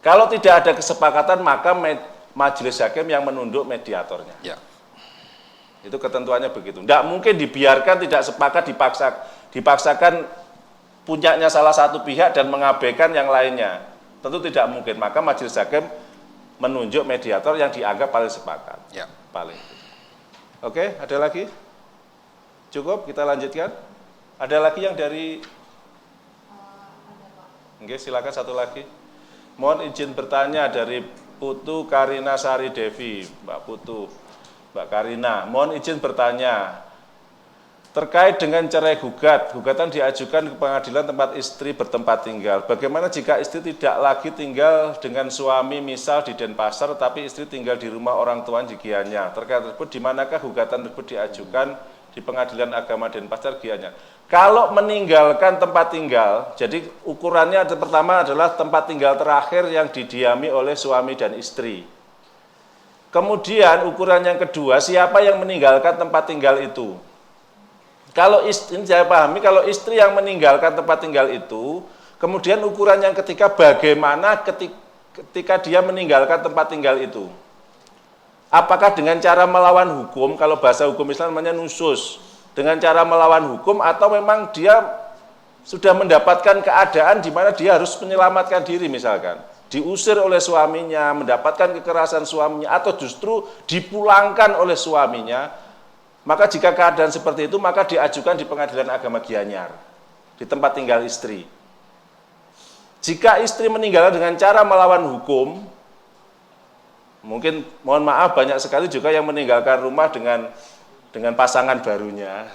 Kalau tidak ada kesepakatan, maka majelis hakim yang menunjuk mediatornya. Ya. Itu ketentuannya begitu. Tidak mungkin dibiarkan tidak sepakat, dipaksakan punyanya salah satu pihak dan mengabaikan yang lainnya. Tentu tidak mungkin. Maka majelis hakim menunjuk mediator yang dianggap paling sepakat. Ya. Paling. Oke, ada lagi? Cukup, kita lanjutkan. Ada lagi yang dari... Oke, silakan satu lagi. Mohon izin bertanya dari Putu Karina Sari Devi, Mbak Putu. Mbak Karina, mohon izin bertanya, terkait dengan cerai gugatan diajukan ke pengadilan tempat istri bertempat tinggal. Bagaimana jika istri tidak lagi tinggal dengan suami misal di Denpasar, tapi istri tinggal di rumah orang tua di Gianyar? Terkait tersebut, di manakah gugatan tersebut diajukan di Pengadilan Agama Denpasar Gianyar? Kalau meninggalkan tempat tinggal, jadi ukurannya pertama adalah tempat tinggal terakhir yang didiami oleh suami dan istri. Kemudian ukuran yang kedua, siapa yang meninggalkan tempat tinggal itu? Kalau istri, saya pahami, kalau istri yang meninggalkan tempat tinggal itu, kemudian ukuran yang ketiga, bagaimana ketika dia meninggalkan tempat tinggal itu? Apakah dengan cara melawan hukum, kalau bahasa hukum Islam namanya nusus, dengan cara melawan hukum, atau memang dia sudah mendapatkan keadaan di mana dia harus menyelamatkan diri misalkan? Diusir oleh suaminya, mendapatkan kekerasan suaminya, atau justru dipulangkan oleh suaminya, maka jika keadaan seperti itu, maka diajukan di Pengadilan Agama Gianyar, di tempat tinggal istri. Jika istri meninggal dengan cara melawan hukum, mungkin mohon maaf banyak sekali juga yang meninggalkan rumah dengan pasangan barunya.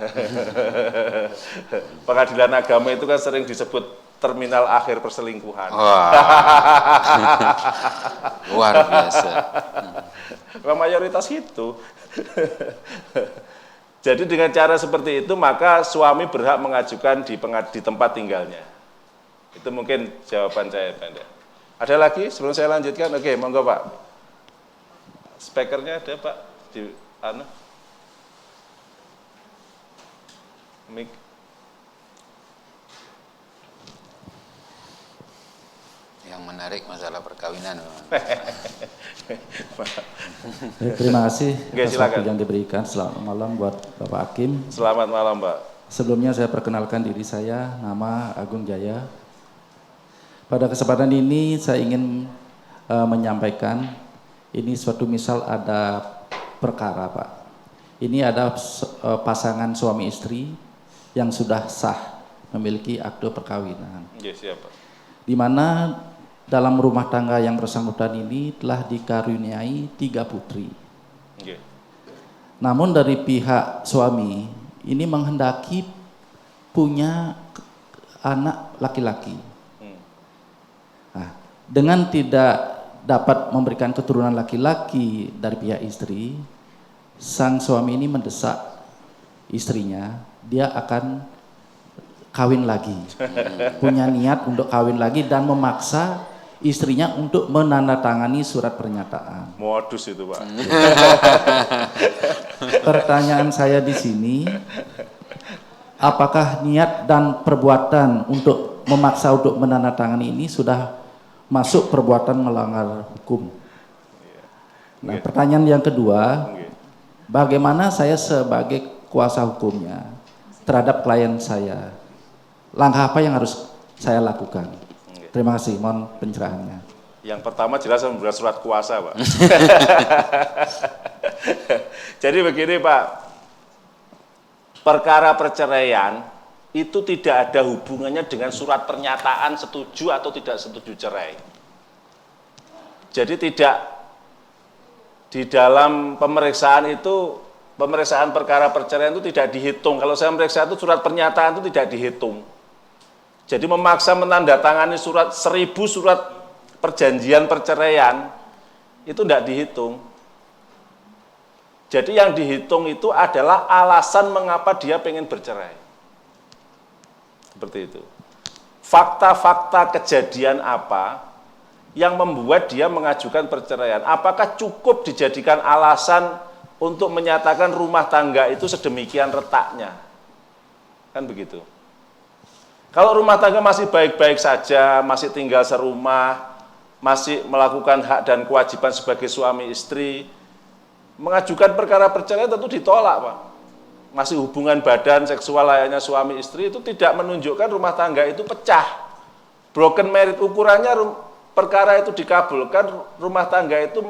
Pengadilan agama itu kan sering disebut terminal akhir perselingkuhan. Wah. Luar biasa. Mayoritas itu. Jadi dengan cara seperti itu maka suami berhak mengajukan di tempat tinggalnya. Itu mungkin jawaban saya pendek. Ada lagi sebelum saya lanjutkan? Oke, monggo Pak. Speakernya ada Pak di mic. Yang menarik masalah perkawinan. Terima kasih atas silakan. waktu yang diberikan. Selamat malam buat Bapak Hakim. Selamat malam Pak. Sebelumnya saya perkenalkan diri saya, nama Agung Jaya. Pada kesempatan ini saya ingin menyampaikan ini suatu misal ada perkara Pak. Ini ada pasangan suami istri yang sudah sah memiliki akte perkawinan. Siapa? Di mana dalam rumah tangga yang bersangkutan ini telah dikaruniai 3 putri. Namun dari pihak suami ini menghendaki punya anak laki-laki. Nah, dengan tidak dapat memberikan keturunan laki-laki dari pihak istri, sang suami ini mendesak istrinya, dia akan kawin lagi. Punya niat untuk kawin lagi dan memaksa istrinya untuk menandatangani surat pernyataan. Modus itu Pak. Pertanyaan saya di sini, apakah niat dan perbuatan untuk memaksa untuk menandatangani ini sudah masuk perbuatan melanggar hukum? Nah, pertanyaan yang kedua, bagaimana saya sebagai kuasa hukumnya terhadap klien saya? Langkah apa yang harus saya lakukan? Terima kasih, mohon pencerahannya. Yang pertama jelas membuat surat kuasa, Pak. Jadi begini, Pak. Perkara perceraian itu tidak ada hubungannya dengan surat pernyataan setuju atau tidak setuju cerai. Jadi tidak di dalam pemeriksaan itu, pemeriksaan perkara perceraian itu tidak dihitung. Kalau saya meriksa itu surat pernyataan itu tidak dihitung. Jadi memaksa menandatangani 1000 surat perjanjian perceraian itu tidak dihitung. Jadi yang dihitung itu adalah alasan mengapa dia pengen bercerai. Seperti itu. Fakta-fakta kejadian apa yang membuat dia mengajukan perceraian? Apakah cukup dijadikan alasan untuk menyatakan rumah tangga itu sedemikian retaknya? Kan begitu. Kalau rumah tangga masih baik-baik saja, masih tinggal serumah, masih melakukan hak dan kewajiban sebagai suami istri, mengajukan perkara perceraian tentu ditolak, Pak. Masih hubungan badan seksual layaknya suami istri itu tidak menunjukkan rumah tangga itu pecah. Broken marriage ukurannya perkara itu dikabulkan, rumah tangga itu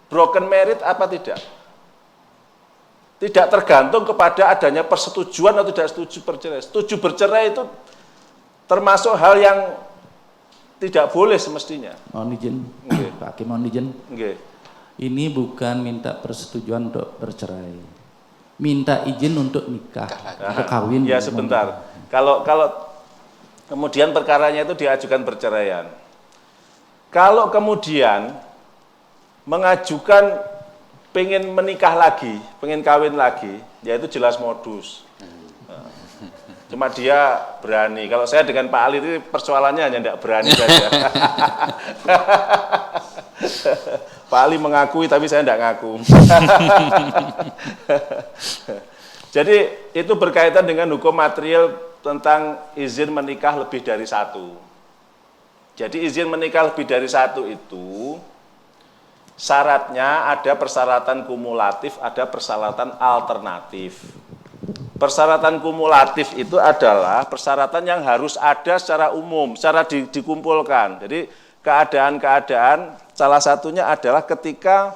broken marriage apa tidak? Tidak tergantung kepada adanya persetujuan atau tidak setuju bercerai. Setuju bercerai itu termasuk hal yang tidak boleh semestinya. Mohon izin, Pak Hakim, mohon izin. Ini bukan minta persetujuan untuk bercerai, minta izin untuk nikah, untuk kawin. Ya sebentar. Kalau kemudian perkaranya itu diajukan perceraian. Kalau kemudian mengajukan pengen menikah lagi, pengen kawin lagi, ya itu jelas modus. Cuma dia berani. Kalau saya dengan Pak Ali itu persoalannya hanya tidak berani saja. Pak Ali mengakui tapi saya tidak ngaku. Jadi itu berkaitan dengan hukum material tentang izin menikah lebih dari 1. Jadi izin menikah lebih dari 1 itu syaratnya ada persyaratan kumulatif, ada persyaratan alternatif. Persyaratan kumulatif itu adalah persyaratan yang harus ada secara umum, secara dikumpulkan. Jadi keadaan-keadaan salah satunya adalah ketika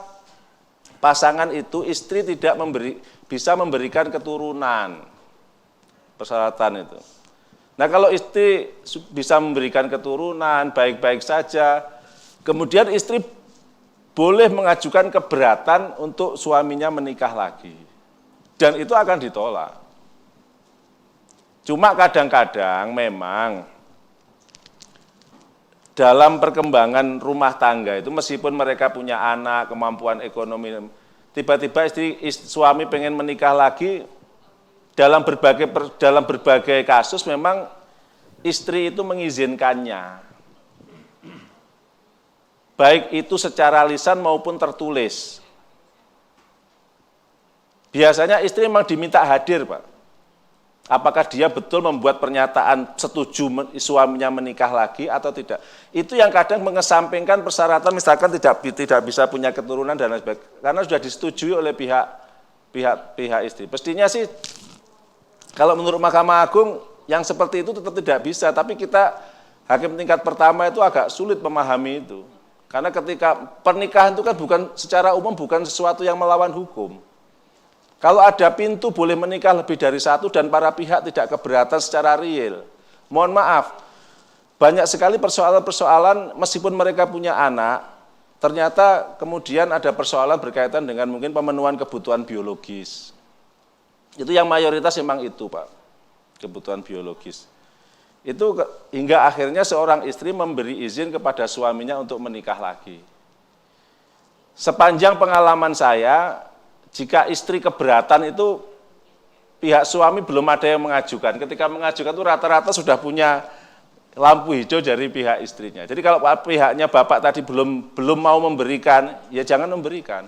pasangan itu istri tidak bisa memberikan keturunan. Persyaratan itu. Nah kalau istri bisa memberikan keturunan baik-baik saja, kemudian istri boleh mengajukan keberatan untuk suaminya menikah lagi. Dan itu akan ditolak. Cuma kadang-kadang memang dalam perkembangan rumah tangga itu meskipun mereka punya anak, kemampuan ekonomi, tiba-tiba suami pengen menikah lagi, dalam berbagai kasus memang istri itu mengizinkannya. Baik itu secara lisan maupun tertulis. Biasanya istri memang diminta hadir, Pak. Apakah dia betul membuat pernyataan setuju suaminya menikah lagi atau tidak. Itu yang kadang mengesampingkan persyaratan misalkan tidak bisa punya keturunan dan lain sebagainya. Karena sudah disetujui oleh pihak istri. Pastinya sih kalau menurut Mahkamah Agung yang seperti itu tetap tidak bisa. Tapi kita hakim tingkat pertama itu agak sulit memahami itu. Karena ketika pernikahan itu kan secara umum bukan sesuatu yang melawan hukum. Kalau ada pintu boleh menikah lebih dari satu dan para pihak tidak keberatan secara real. Mohon maaf, banyak sekali persoalan-persoalan meskipun mereka punya anak, ternyata kemudian ada persoalan berkaitan dengan mungkin pemenuhan kebutuhan biologis. Itu yang mayoritas memang itu, Pak, kebutuhan biologis. Itu hingga akhirnya seorang istri memberi izin kepada suaminya untuk menikah lagi. Sepanjang pengalaman saya, jika istri keberatan itu pihak suami belum ada yang mengajukan. Ketika mengajukan itu rata-rata sudah punya lampu hijau dari pihak istrinya. Jadi kalau pihaknya bapak tadi belum mau memberikan, ya jangan memberikan.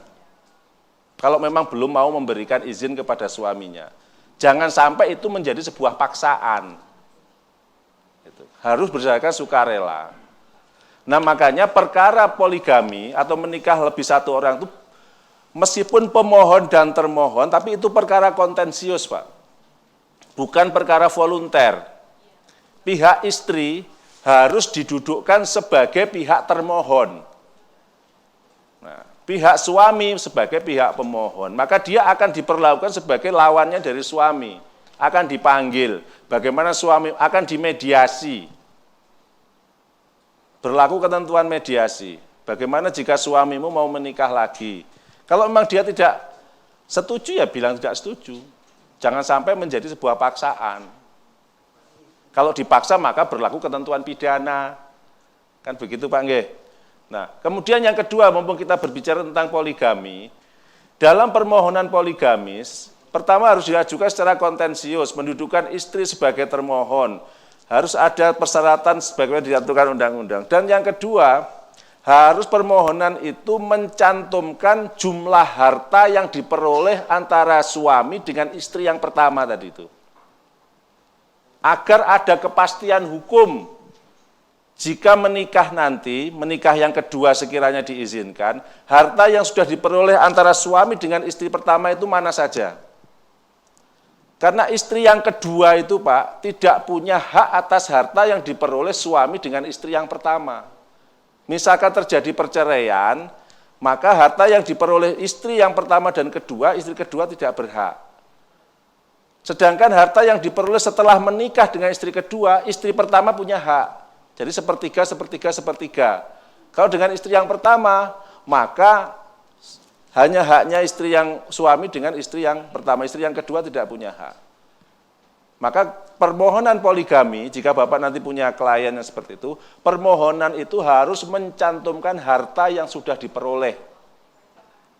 Kalau memang belum mau memberikan izin kepada suaminya. Jangan sampai itu menjadi sebuah paksaan. Harus berdasarkan sukarela. Nah makanya perkara poligami atau menikah lebih satu orang itu meskipun pemohon dan termohon, tapi itu perkara kontensius, Pak. Bukan perkara volunter. Pihak istri harus didudukkan sebagai pihak termohon. Nah, pihak suami sebagai pihak pemohon. Maka dia akan diperlakukan sebagai lawannya dari suami. Akan dipanggil, bagaimana suami akan dimediasi. Berlaku ketentuan mediasi. Bagaimana jika suamimu mau menikah lagi? Kalau memang dia tidak setuju, ya bilang tidak setuju. Jangan sampai menjadi sebuah paksaan. Kalau dipaksa maka berlaku ketentuan pidana. Kan begitu Pak Nggih. Nah, kemudian yang kedua, mumpung kita berbicara tentang poligami, dalam permohonan poligamis, pertama harus diajukan secara kontensius, mendudukan istri sebagai termohon. Harus ada persyaratan sebagaimana diaturkan undang-undang. Dan yang kedua, harus permohonan itu mencantumkan jumlah harta yang diperoleh antara suami dengan istri yang pertama tadi itu. Agar ada kepastian hukum. Jika menikah nanti, menikah yang kedua sekiranya diizinkan, harta yang sudah diperoleh antara suami dengan istri pertama itu mana saja. Karena istri yang kedua itu, Pak, tidak punya hak atas harta yang diperoleh suami dengan istri yang pertama. Misalkan terjadi perceraian, maka harta yang diperoleh istri yang pertama dan kedua, istri kedua tidak berhak. Sedangkan harta yang diperoleh setelah menikah dengan istri kedua, istri pertama punya hak. Jadi sepertiga, sepertiga, sepertiga. Kalau dengan istri yang pertama, maka hanya haknya istri yang suami dengan istri yang pertama, istri yang kedua tidak punya hak. Maka permohonan poligami, jika Bapak nanti punya klien yang seperti itu, permohonan itu harus mencantumkan harta yang sudah diperoleh.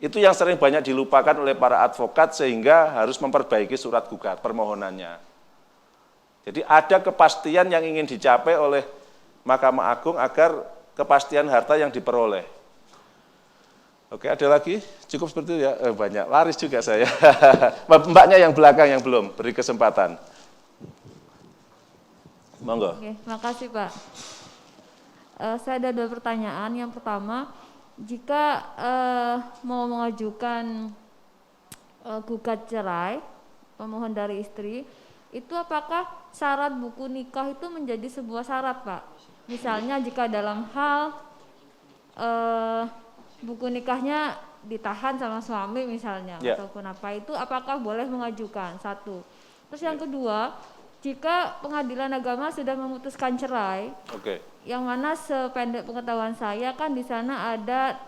Itu yang sering banyak dilupakan oleh para advokat sehingga harus memperbaiki surat gugat permohonannya. Jadi ada kepastian yang ingin dicapai oleh Mahkamah Agung agar kepastian harta yang diperoleh. Oke, ada lagi? Cukup seperti itu ya? Banyak, laris juga saya. Mbaknya yang belakang yang belum, beri kesempatan. Monggo. Oke, makasih Pak. Saya ada 2 pertanyaan. Yang pertama, jika mau mengajukan gugat cerai, pemohon dari istri, itu apakah syarat buku nikah itu menjadi sebuah syarat, Pak? Misalnya jika dalam hal buku nikahnya ditahan sama suami misalnya, ataupun apa itu, apakah boleh mengajukan? 1. Terus yang kedua, jika pengadilan agama sudah memutuskan cerai, yang mana sependek pengetahuan saya kan di sana ada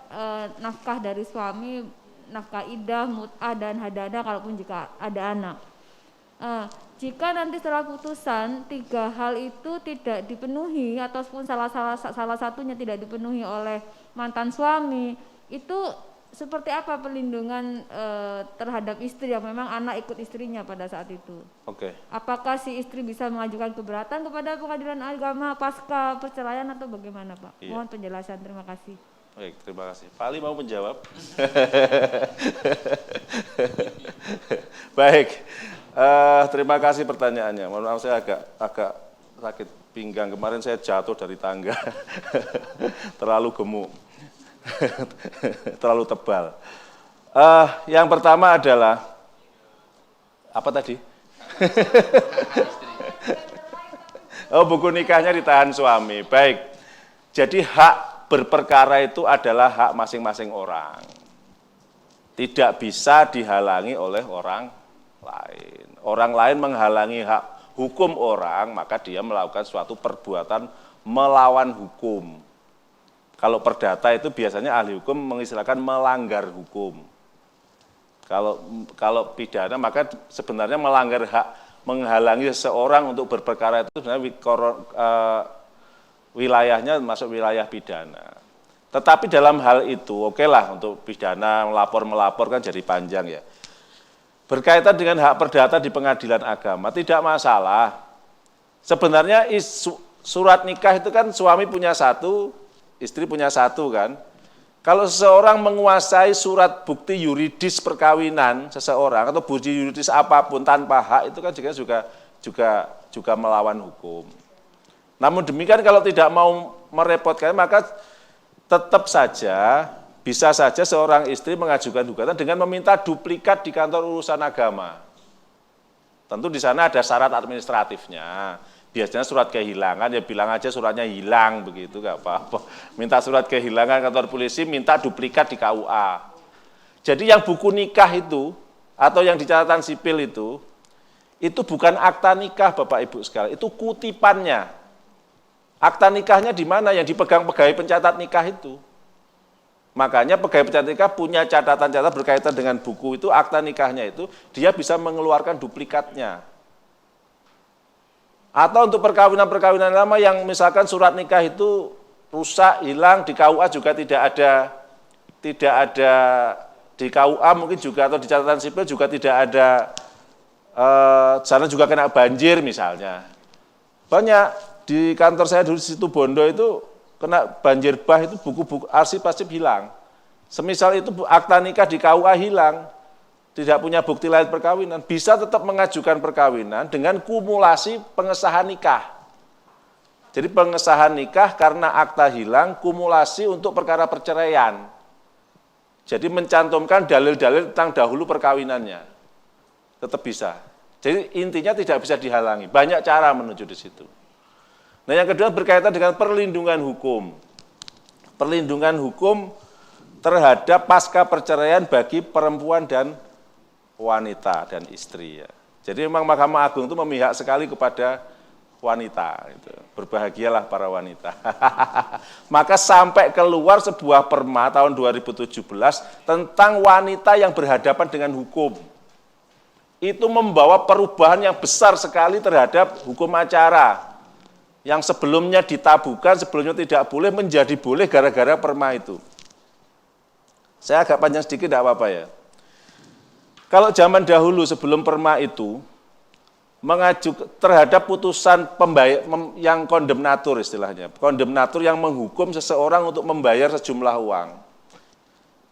nafkah dari suami, nafkah iddah, mut'ah dan hadana kalaupun jika ada anak. Jika nanti setelah putusan 3 hal itu tidak dipenuhi ataupun salah satunya tidak dipenuhi oleh mantan suami, itu seperti apa perlindungan terhadap istri yang memang anak ikut istrinya pada saat itu? Apakah si istri bisa mengajukan keberatan kepada pengadilan agama pasca perceraian atau bagaimana, Pak? Mohon penjelasan, terima kasih. Baik, terima kasih. Pak Ali mau menjawab? Baik, terima kasih pertanyaannya. Mohon maaf saya agak sakit pinggang, kemarin saya jatuh dari tangga, terlalu gemuk. Terlalu tebal. Yang pertama adalah apa tadi? Buku nikahnya ditahan suami. Baik. Jadi hak berperkara itu adalah hak masing-masing orang. Tidak bisa dihalangi oleh orang lain. Orang lain menghalangi hak hukum orang, maka dia melakukan suatu perbuatan melawan hukum. Kalau perdata itu biasanya ahli hukum mengistilahkan melanggar hukum. Kalau pidana maka sebenarnya melanggar hak, menghalangi seseorang untuk berperkara itu sebenarnya wilayahnya masuk wilayah pidana. Tetapi dalam hal itu, oke lah untuk pidana melapor kan jadi panjang ya. Berkaitan dengan hak perdata di pengadilan agama, tidak masalah. Sebenarnya surat nikah itu kan suami punya satu, istri punya satu kan. Kalau seseorang menguasai surat bukti yuridis perkawinan seseorang atau bukti yuridis apapun tanpa hak itu kan juga melawan hukum. Namun demikian kalau tidak mau merepotkan maka tetap saja, bisa saja seorang istri mengajukan gugatan dengan meminta duplikat di kantor urusan agama. Tentu di sana ada syarat administratifnya. Biasanya surat kehilangan, ya bilang aja suratnya hilang, begitu, nggak apa-apa. Minta surat kehilangan kantor polisi, minta duplikat di KUA. Jadi yang buku nikah itu, atau yang di catatan sipil itu bukan akta nikah Bapak Ibu sekalian, itu kutipannya. Akta nikahnya di mana? Yang dipegang pegawai pencatat nikah itu. Makanya pegawai pencatat nikah punya catatan-catatan berkaitan dengan buku itu, akta nikahnya itu, dia bisa mengeluarkan duplikatnya. Atau untuk perkawinan-perkawinan lama yang misalkan surat nikah itu rusak, hilang, di KUA juga tidak ada di KUA mungkin juga, atau di catatan sipil juga tidak ada, sana juga kena banjir misalnya. Banyak. Di kantor saya dulu di Situbondo itu kena banjir bah itu buku-buku arsip-arsip hilang. Semisal itu akta nikah di KUA hilang, tidak punya bukti lain perkawinan, bisa tetap mengajukan perkawinan dengan kumulasi pengesahan nikah. Jadi pengesahan nikah karena akta hilang, kumulasi untuk perkara perceraian. Jadi mencantumkan dalil-dalil tentang dahulu perkawinannya. Tetap bisa. Jadi intinya tidak bisa dihalangi. Banyak cara menuju di situ. Nah yang kedua berkaitan dengan perlindungan hukum. Perlindungan hukum terhadap pasca perceraian bagi perempuan dan wanita dan istri. Ya. Jadi memang Mahkamah Agung itu memihak sekali kepada wanita. Gitu. Berbahagialah para wanita. Maka sampai keluar sebuah perma tahun 2017 tentang wanita yang berhadapan dengan hukum. Itu membawa perubahan yang besar sekali terhadap hukum acara. Yang sebelumnya ditabukan, sebelumnya tidak boleh, menjadi boleh gara-gara perma itu. Saya agak panjang sedikit, tidak apa-apa ya. Kalau zaman dahulu sebelum perma itu, mengajukan terhadap putusan pembayar, yang kondemnatur istilahnya, kondemnatur yang menghukum seseorang untuk membayar sejumlah uang.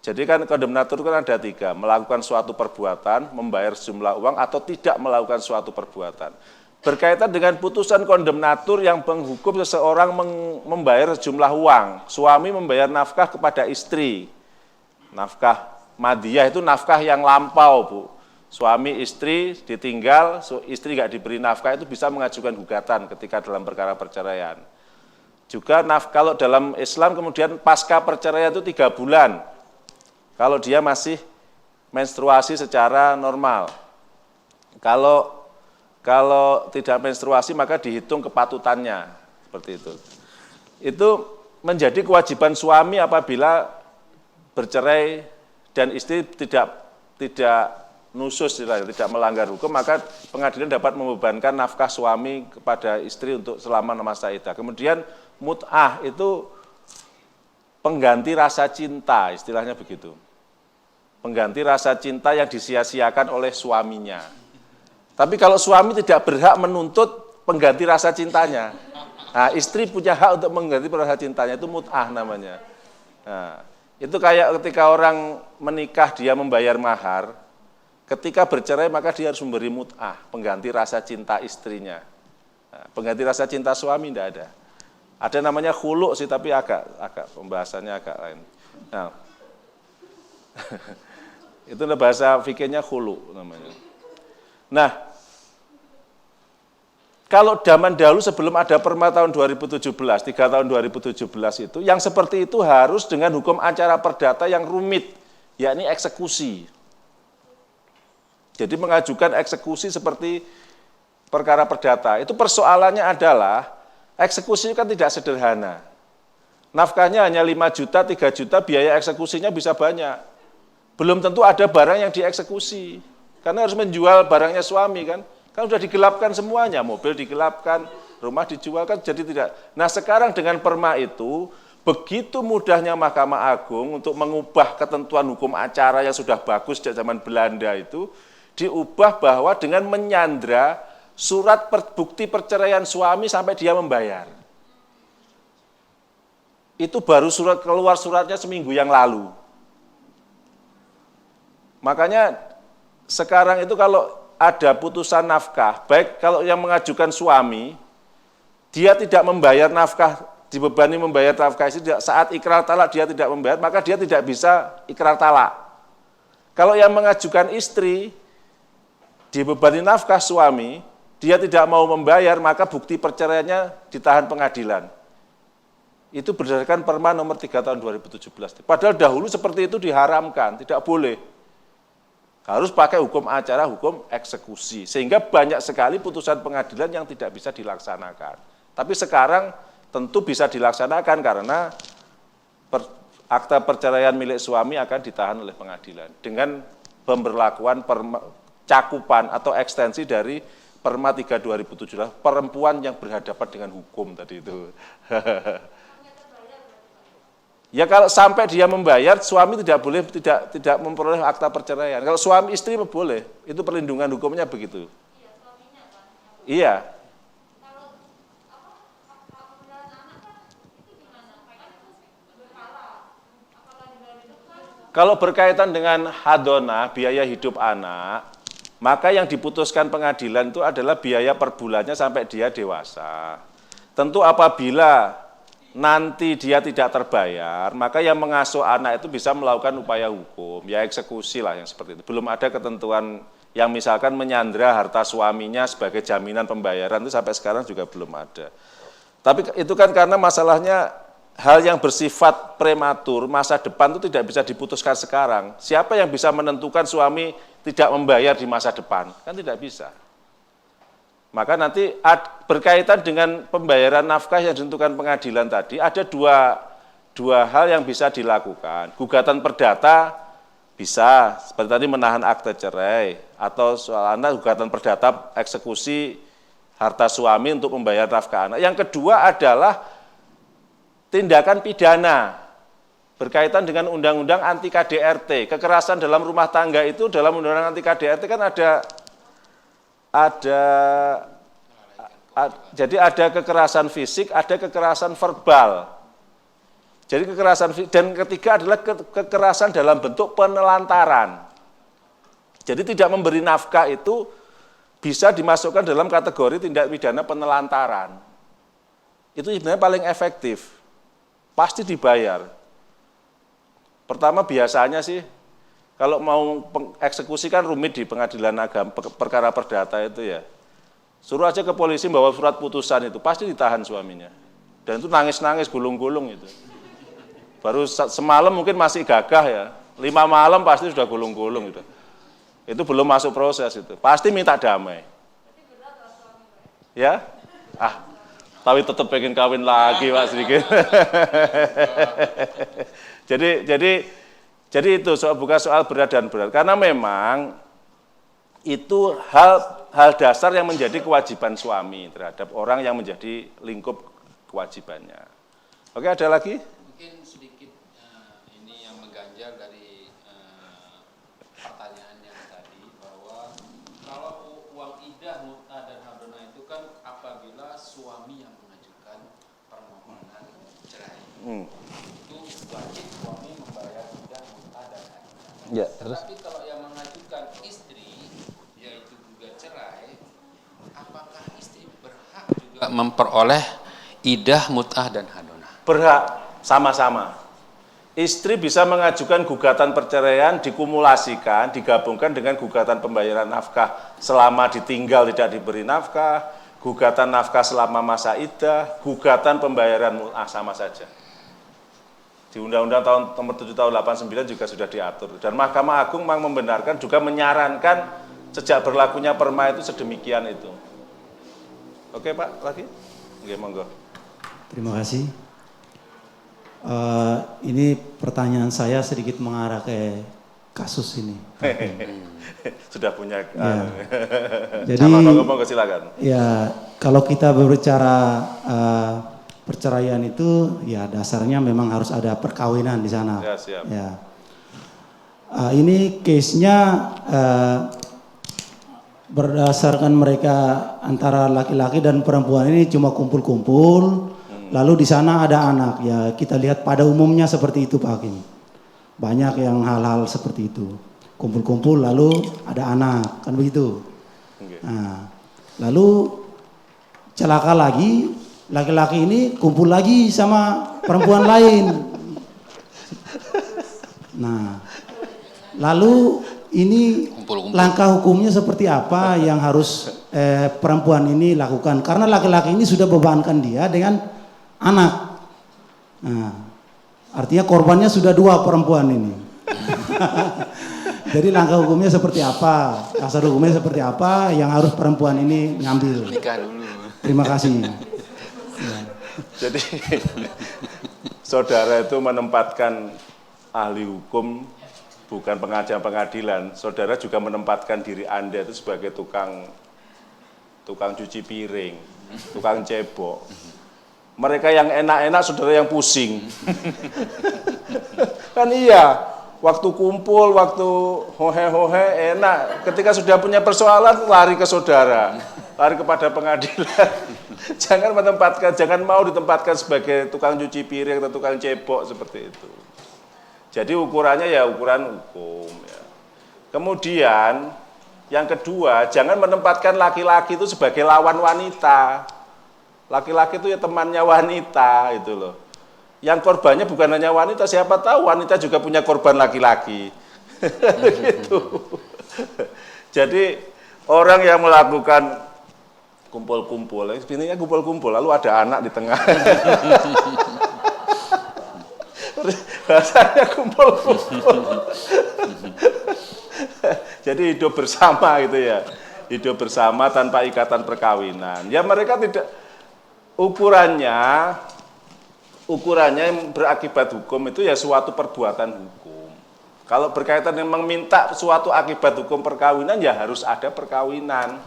Jadi kan kondemnatur kan ada 3, melakukan suatu perbuatan, membayar sejumlah uang, atau tidak melakukan suatu perbuatan. Berkaitan dengan putusan kondemnatur yang menghukum seseorang membayar sejumlah uang. Suami membayar nafkah kepada istri. Nafkah madiyah itu nafkah yang lampau, Bu. Suami istri ditinggal, istri nggak diberi nafkah itu bisa mengajukan gugatan ketika dalam perkara perceraian. Juga kalau dalam Islam kemudian pasca perceraian itu 3 bulan. Kalau dia masih menstruasi secara normal. Kalau tidak menstruasi maka dihitung kepatutannya, seperti itu. Itu menjadi kewajiban suami apabila bercerai dan istri tidak nusus, tidak melanggar hukum, maka pengadilan dapat membebankan nafkah suami kepada istri untuk selama masa iddah. Kemudian mut'ah itu pengganti rasa cinta, istilahnya begitu. Pengganti rasa cinta yang disia-siakan oleh suaminya. Tapi kalau suami tidak berhak menuntut pengganti rasa cintanya, nah, istri punya hak untuk mengganti rasa cintanya, itu mut'ah namanya. Nah, itu kayak ketika orang menikah dia membayar mahar, ketika bercerai maka dia harus memberi mut'ah, pengganti rasa cinta istrinya. Nah, pengganti rasa cinta suami tidak ada. Ada namanya khulu sih, tapi agak pembahasannya agak lain. Nah, itu bahasa fikihnya khulu namanya. Nah, kalau zaman dahulu sebelum ada Perma tahun 2017, 3 tahun 2017 itu, yang seperti itu harus dengan hukum acara perdata yang rumit, yakni eksekusi. Jadi mengajukan eksekusi seperti perkara perdata. Itu persoalannya adalah, eksekusi kan tidak sederhana. Nafkahnya hanya 5 juta, 3 juta, biaya eksekusinya bisa banyak. Belum tentu ada barang yang dieksekusi, karena harus menjual barangnya suami kan. Kan sudah digelapkan semuanya, mobil digelapkan, rumah dijual kan jadi tidak. Nah sekarang dengan Perma itu, begitu mudahnya Mahkamah Agung untuk mengubah ketentuan hukum acara yang sudah bagus sejak zaman Belanda itu, diubah bahwa dengan menyandra surat bukti perceraian suami sampai dia membayar. Itu baru keluar suratnya seminggu yang lalu. Makanya sekarang itu kalau ada putusan nafkah, baik kalau yang mengajukan suami, dia tidak membayar nafkah, dibebani membayar nafkah itu saat ikrar talak dia tidak membayar, maka dia tidak bisa ikrar talak. Kalau yang mengajukan istri, dibebani nafkah suami, dia tidak mau membayar, maka bukti perceraiannya ditahan pengadilan. Itu berdasarkan Perma nomor 3 tahun 2017. Padahal dahulu seperti itu diharamkan, tidak boleh. Harus pakai hukum acara, hukum eksekusi. Sehingga banyak sekali putusan pengadilan yang tidak bisa dilaksanakan. Tapi sekarang tentu bisa dilaksanakan karena akta perceraian milik suami akan ditahan oleh pengadilan. Dengan pemberlakuan cakupan atau ekstensi dari Perma 3 2017, perempuan yang berhadapan dengan hukum tadi itu. Ya kalau sampai dia membayar, suami tidak boleh tidak memperoleh akta perceraian. Kalau suami istri boleh, itu perlindungan hukumnya begitu. Iya, suaminya kan. Iya. Kalau berkaitan dengan hadonah, biaya hidup anak, maka yang diputuskan pengadilan itu adalah biaya per bulannya sampai dia dewasa. Tentu apabila nanti dia tidak terbayar, maka yang mengasuh anak itu bisa melakukan upaya hukum, ya eksekusi lah yang seperti itu. Belum ada ketentuan yang misalkan menyandra harta suaminya sebagai jaminan pembayaran itu sampai sekarang juga belum ada. Tapi itu kan karena masalahnya hal yang bersifat prematur, masa depan itu tidak bisa diputuskan sekarang. Siapa yang bisa menentukan suami tidak membayar di masa depan? Kan tidak bisa. Maka nanti berkaitan dengan pembayaran nafkah yang ditentukan pengadilan tadi, ada dua hal yang bisa dilakukan. Gugatan perdata bisa, seperti tadi menahan akte cerai, atau soal anak gugatan perdata eksekusi harta suami untuk membayar nafkah anak. Yang kedua adalah tindakan pidana, berkaitan dengan undang-undang anti KDRT. Kekerasan dalam rumah tangga itu dalam undang-undang anti KDRT kan jadi ada kekerasan fisik, ada kekerasan verbal. Jadi kekerasan fisik, dan ketiga adalah kekerasan dalam bentuk penelantaran. Jadi tidak memberi nafkah itu bisa dimasukkan dalam kategori tindak pidana penelantaran. Itu sebenarnya paling efektif, pasti dibayar. Pertama biasanya sih, kalau mau eksekusi kan rumit di pengadilan agama, perkara perdata itu ya. Suruh aja ke polisi bawa surat putusan itu, pasti ditahan suaminya. Dan itu nangis-nangis, gulung-gulung itu. Baru semalam mungkin masih gagah ya, 5 malam pasti sudah gulung-gulung itu. Itu belum masuk proses itu, pasti minta damai. Ya? Tapi tetap pengen kawin lagi Pak sedikit. Jadi itu bukan soal berat dan berat, karena memang itu hal dasar yang menjadi kewajiban suami terhadap orang yang menjadi lingkup kewajibannya. Oke, ada lagi? Mungkin sedikit ini yang mengganjal dari pertanyaan yang tadi, bahwa kalau uang idah, muta, dan hadonah itu kan apabila suami yang mengajukan permohonan cerai. Itu wajib suami membayar idah, muta, dan hadonah. Ya, terus? Tapi kalau yang mengajukan istri, yaitu gugat cerai, apakah istri berhak juga memperoleh idah, mut'ah, dan hadonah? Berhak, sama-sama. Istri bisa mengajukan gugatan perceraian, dikumulasikan, digabungkan dengan gugatan pembayaran nafkah selama ditinggal tidak diberi nafkah, gugatan nafkah selama masa iddah, gugatan pembayaran sama saja. Di Undang-Undang tahun nomor 7 tahun 89 juga sudah diatur. Dan Mahkamah Agung memang membenarkan juga menyarankan sejak berlakunya perma itu sedemikian itu. Oke Pak, lagi? Oke, monggo. Terima kasih. Ini pertanyaan saya sedikit mengarah ke kasus ini. Sudah punya. Ya. Jadi, monggo silakan. Ya, kalau kita berbicara perceraian itu, ya dasarnya memang harus ada perkawinan di sana. Ya, siap. Ya. Ini case-nya berdasarkan mereka antara laki-laki dan perempuan ini cuma kumpul-kumpul, lalu di sana ada anak. Ya kita lihat pada umumnya seperti itu Pak Hakim. Banyak yang hal-hal seperti itu. Kumpul-kumpul lalu ada anak, kan begitu. Nah, lalu celaka lagi, laki-laki ini kumpul lagi sama perempuan lain. Nah, lalu ini langkah hukumnya seperti apa yang harus perempuan ini lakukan? Karena laki-laki ini sudah bebankan dia dengan anak. Nah, artinya korbannya sudah 2 perempuan ini. Jadi langkah hukumnya seperti apa? Dasar hukumnya seperti apa yang harus perempuan ini ngambil? Nikah dulu. Terima kasih. Jadi saudara itu menempatkan ahli hukum, bukan pengajar pengadilan. Saudara juga menempatkan diri Anda itu sebagai tukang cuci piring, tukang cebok. Mereka yang enak-enak, saudara yang pusing. Kan iya, waktu kumpul, waktu hohe-hohe enak. Ketika sudah punya persoalan, lari ke saudara, lari kepada pengadilan. Jangan mau ditempatkan sebagai tukang cuci piring atau tukang cebok seperti itu. Jadi ukurannya ya ukuran hukum. Ya. Kemudian yang kedua, jangan menempatkan laki-laki itu sebagai lawan wanita. Laki-laki itu ya temannya wanita, itu loh. Yang korbannya bukan hanya wanita, siapa tahu wanita juga punya korban laki-laki. Gitu. Jadi orang yang melakukan kumpul-kumpul, sebenarnya kumpul-kumpul, lalu ada anak di tengah. Bahasanya kumpul-kumpul. Jadi hidup bersama gitu ya. Hidup bersama tanpa ikatan perkawinan. Ya mereka tidak, ukurannya yang berakibat hukum itu ya suatu perbuatan hukum. Kalau berkaitan dengan meminta suatu akibat hukum perkawinan ya harus ada perkawinan.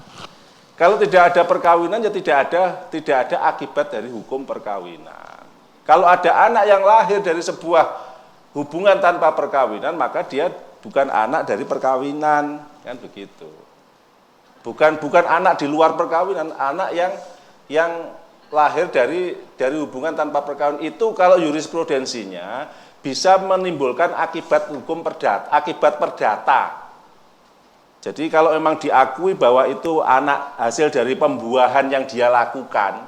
Kalau tidak ada perkawinan ya tidak ada akibat dari hukum perkawinan. Kalau ada anak yang lahir dari sebuah hubungan tanpa perkawinan, maka dia bukan anak dari perkawinan, kan begitu. Bukan anak di luar perkawinan, anak yang lahir dari hubungan tanpa perkawinan itu kalau jurisprudensinya bisa menimbulkan akibat hukum perdata, akibat perdata. Jadi kalau memang diakui bahwa itu anak hasil dari pembuahan yang dia lakukan,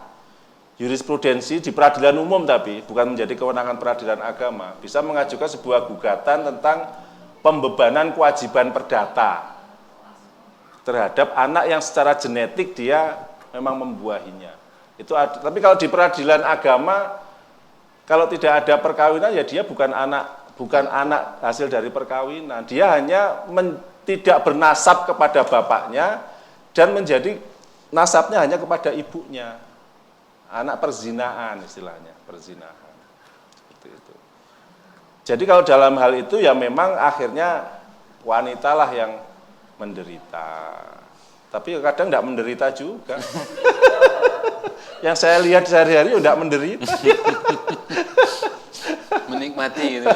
jurisprudensi di peradilan umum tapi bukan menjadi kewenangan peradilan agama, bisa mengajukan sebuah gugatan tentang pembebanan kewajiban perdata terhadap anak yang secara genetik dia memang membuahinya. Itu ada, tapi kalau di peradilan agama kalau tidak ada perkawinan ya dia bukan anak hasil dari perkawinan. Dia hanya tidak bernasab kepada bapaknya dan menjadi nasabnya hanya kepada ibunya. Anak perzinaan istilahnya, perzinahan. Seperti itu. Jadi kalau dalam hal itu ya memang akhirnya wanitalah yang menderita. Tapi kadang tidak menderita juga. Yang saya lihat sehari-hari tidak menderita. Menikmati gitu.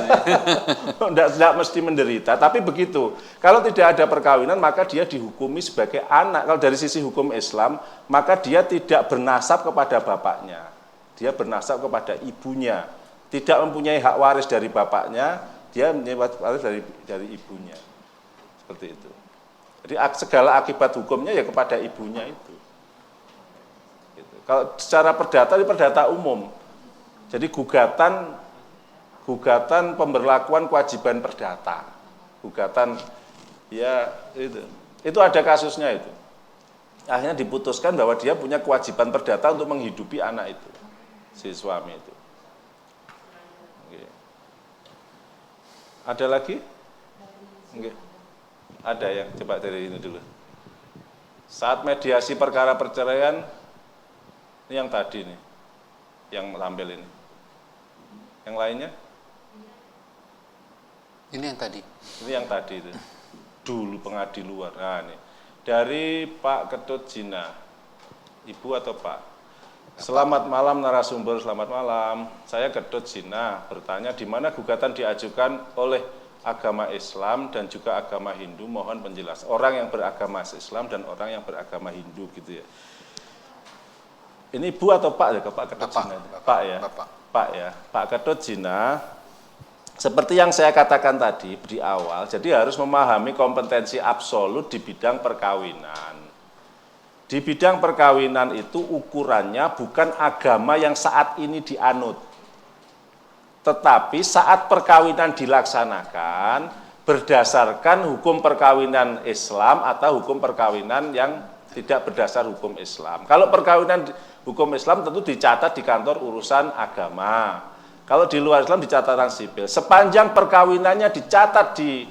Tidak mesti menderita, tapi begitu. Kalau tidak ada perkawinan, maka dia dihukumi sebagai anak. Kalau dari sisi hukum Islam, maka dia tidak bernasab kepada bapaknya. Dia bernasab kepada ibunya. Tidak mempunyai hak waris dari bapaknya, dia mempunyai waris dari ibunya. Seperti itu. Jadi segala akibat hukumnya ya kepada ibunya itu. Gitu. Kalau secara perdata umum. Jadi gugatan pemberlakuan kewajiban perdata. Gugatan ya itu ada kasusnya itu. akhirnya diputuskan bahwa dia punya kewajiban perdata untuk menghidupi anak itu, si suami itu. Oke. Ada lagi? Oke. Ada yang coba dari ini dulu. Saat mediasi perkara perceraian, ini yang tadi nih, yang tampil ini. Yang lainnya? Ini yang tadi. Ini yang tadi itu. Dulu pengadi luar. Nah, ini. Dari Pak Ketut Jina. Ibu atau Pak? Selamat malam narasumber, selamat malam. Saya Ketut Jina, bertanya di mana gugatan diajukan oleh agama Islam dan juga agama Hindu, mohon penjelasan. Orang yang beragama Islam dan orang yang beragama Hindu gitu ya. Ini Ibu atau Pak ya, Pak Ketut Jina? Pak ya. Pak ya. Pak Ketut Jina. Seperti yang saya katakan tadi di awal, jadi harus memahami kompetensi absolut di bidang perkawinan. Di bidang perkawinan itu ukurannya bukan agama yang saat ini dianut. Tetapi saat perkawinan dilaksanakan berdasarkan hukum perkawinan Islam atau hukum perkawinan yang tidak berdasar hukum Islam. Kalau perkawinan hukum Islam tentu dicatat di kantor urusan agama. Kalau di luar Islam di catatan sipil. Sepanjang perkawinannya dicatat di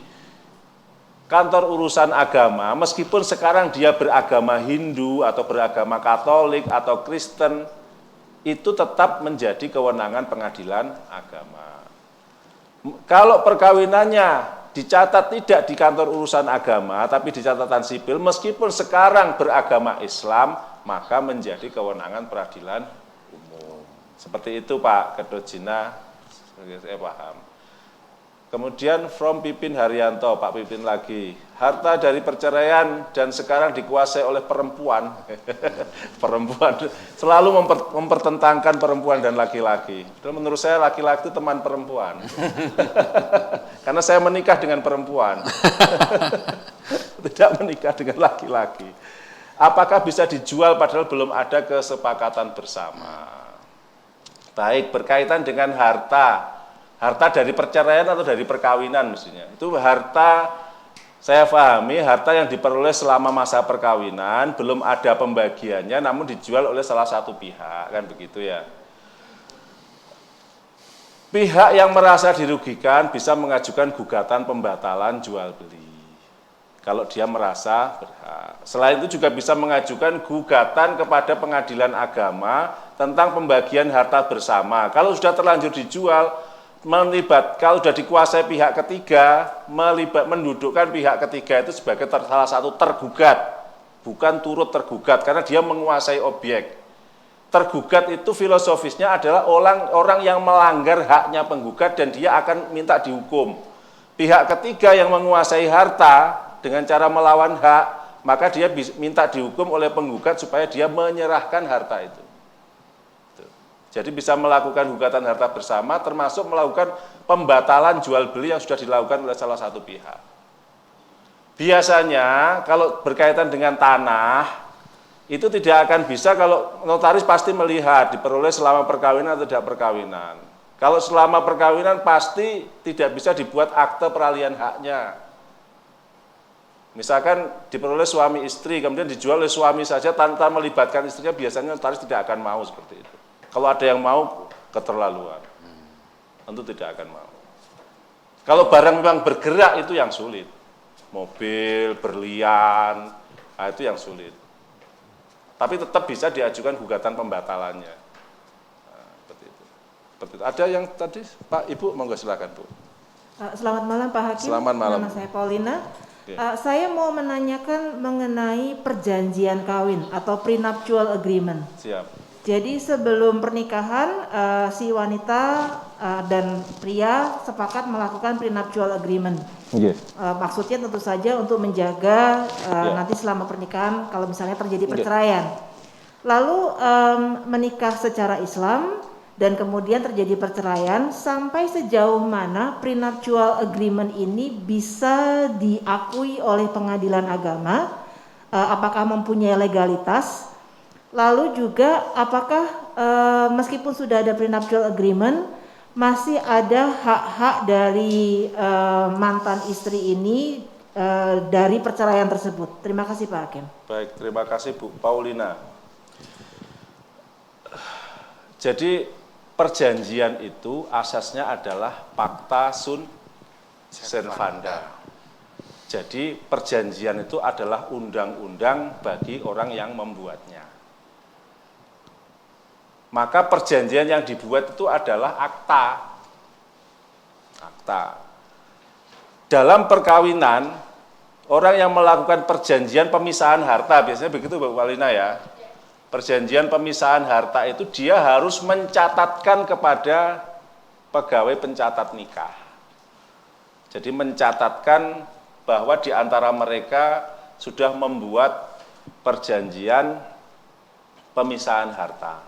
kantor urusan agama, meskipun sekarang dia beragama Hindu atau beragama Katolik atau Kristen, itu tetap menjadi kewenangan pengadilan agama. Kalau perkawinannya dicatat tidak di kantor urusan agama, tapi di catatan sipil, meskipun sekarang beragama Islam, maka menjadi kewenangan peradilan umum. Seperti itu Pak Ketut Jina, saya paham. Kemudian from Pipin Haryanto, Pak Pipin lagi, harta dari perceraian dan sekarang dikuasai oleh perempuan. Perempuan selalu mempertentangkan perempuan dan laki-laki. Dan menurut saya laki-laki itu teman perempuan. Karena saya menikah dengan perempuan. Tidak menikah dengan laki-laki. Apakah bisa dijual padahal belum ada kesepakatan bersama? Baik, berkaitan dengan harta dari perceraian atau dari perkawinan mestinya. Itu harta, saya pahami, harta yang diperoleh selama masa perkawinan, belum ada pembagiannya, namun dijual oleh salah satu pihak, kan begitu ya. Pihak yang merasa dirugikan bisa mengajukan gugatan pembatalan jual beli. Kalau dia merasa berhak. Selain itu juga bisa mengajukan gugatan kepada pengadilan agama tentang pembagian harta bersama. Kalau sudah terlanjur dijual, kalau sudah dikuasai pihak ketiga, mendudukkan pihak ketiga itu sebagai salah satu tergugat, bukan turut tergugat, karena dia menguasai objek. Tergugat itu filosofisnya adalah orang yang melanggar haknya penggugat dan dia akan minta dihukum. Pihak ketiga yang menguasai harta dengan cara melawan hak, maka dia minta dihukum oleh penggugat supaya dia menyerahkan harta itu. Jadi bisa melakukan gugatan harta bersama, termasuk melakukan pembatalan jual beli yang sudah dilakukan oleh salah satu pihak. Biasanya kalau berkaitan dengan tanah, itu tidak akan bisa kalau notaris pasti melihat diperoleh selama perkawinan atau tidak perkawinan. Kalau selama perkawinan pasti tidak bisa dibuat akte peralihan haknya. Misalkan diperoleh suami istri, kemudian dijual oleh suami saja tanpa melibatkan istrinya, biasanya notaris tidak akan mau seperti itu. Kalau ada yang mau, keterlaluan. Tentu tidak akan mau. Kalau barang memang bergerak, itu yang sulit. Mobil, berlian, nah itu yang sulit. Tapi tetap bisa diajukan gugatan pembatalannya. Nah, seperti itu. Ada yang tadi, Pak, Ibu, monggo silakan, Bu. Selamat malam, Pak Hakim. Selamat malam. Nama saya Paulina. Saya mau menanyakan mengenai perjanjian kawin atau prenuptial agreement. Siap. Jadi sebelum pernikahan si wanita dan pria sepakat melakukan prenuptial agreement. Maksudnya tentu saja untuk menjaga nanti selama pernikahan kalau misalnya terjadi perceraian. Lalu menikah secara Islam dan kemudian terjadi perceraian, sampai sejauh mana prenuptial agreement ini bisa diakui oleh pengadilan agama, apakah mempunyai legalitas, lalu juga apakah meskipun sudah ada prenuptial agreement, masih ada hak-hak dari mantan istri ini dari perceraian tersebut. Terima kasih Pak Hakim. Baik, terima kasih Bu Paulina. Jadi perjanjian itu asasnya adalah Pacta Sunt Servanda. Jadi perjanjian itu adalah undang-undang bagi orang yang membuatnya. Maka perjanjian yang dibuat itu adalah akta. Akta. Dalam perkawinan, orang yang melakukan perjanjian pemisahan harta, biasanya begitu Bu Paulina ya. Perjanjian pemisahan harta itu dia harus mencatatkan kepada pegawai pencatat nikah. Jadi mencatatkan bahwa di antara mereka sudah membuat perjanjian pemisahan harta.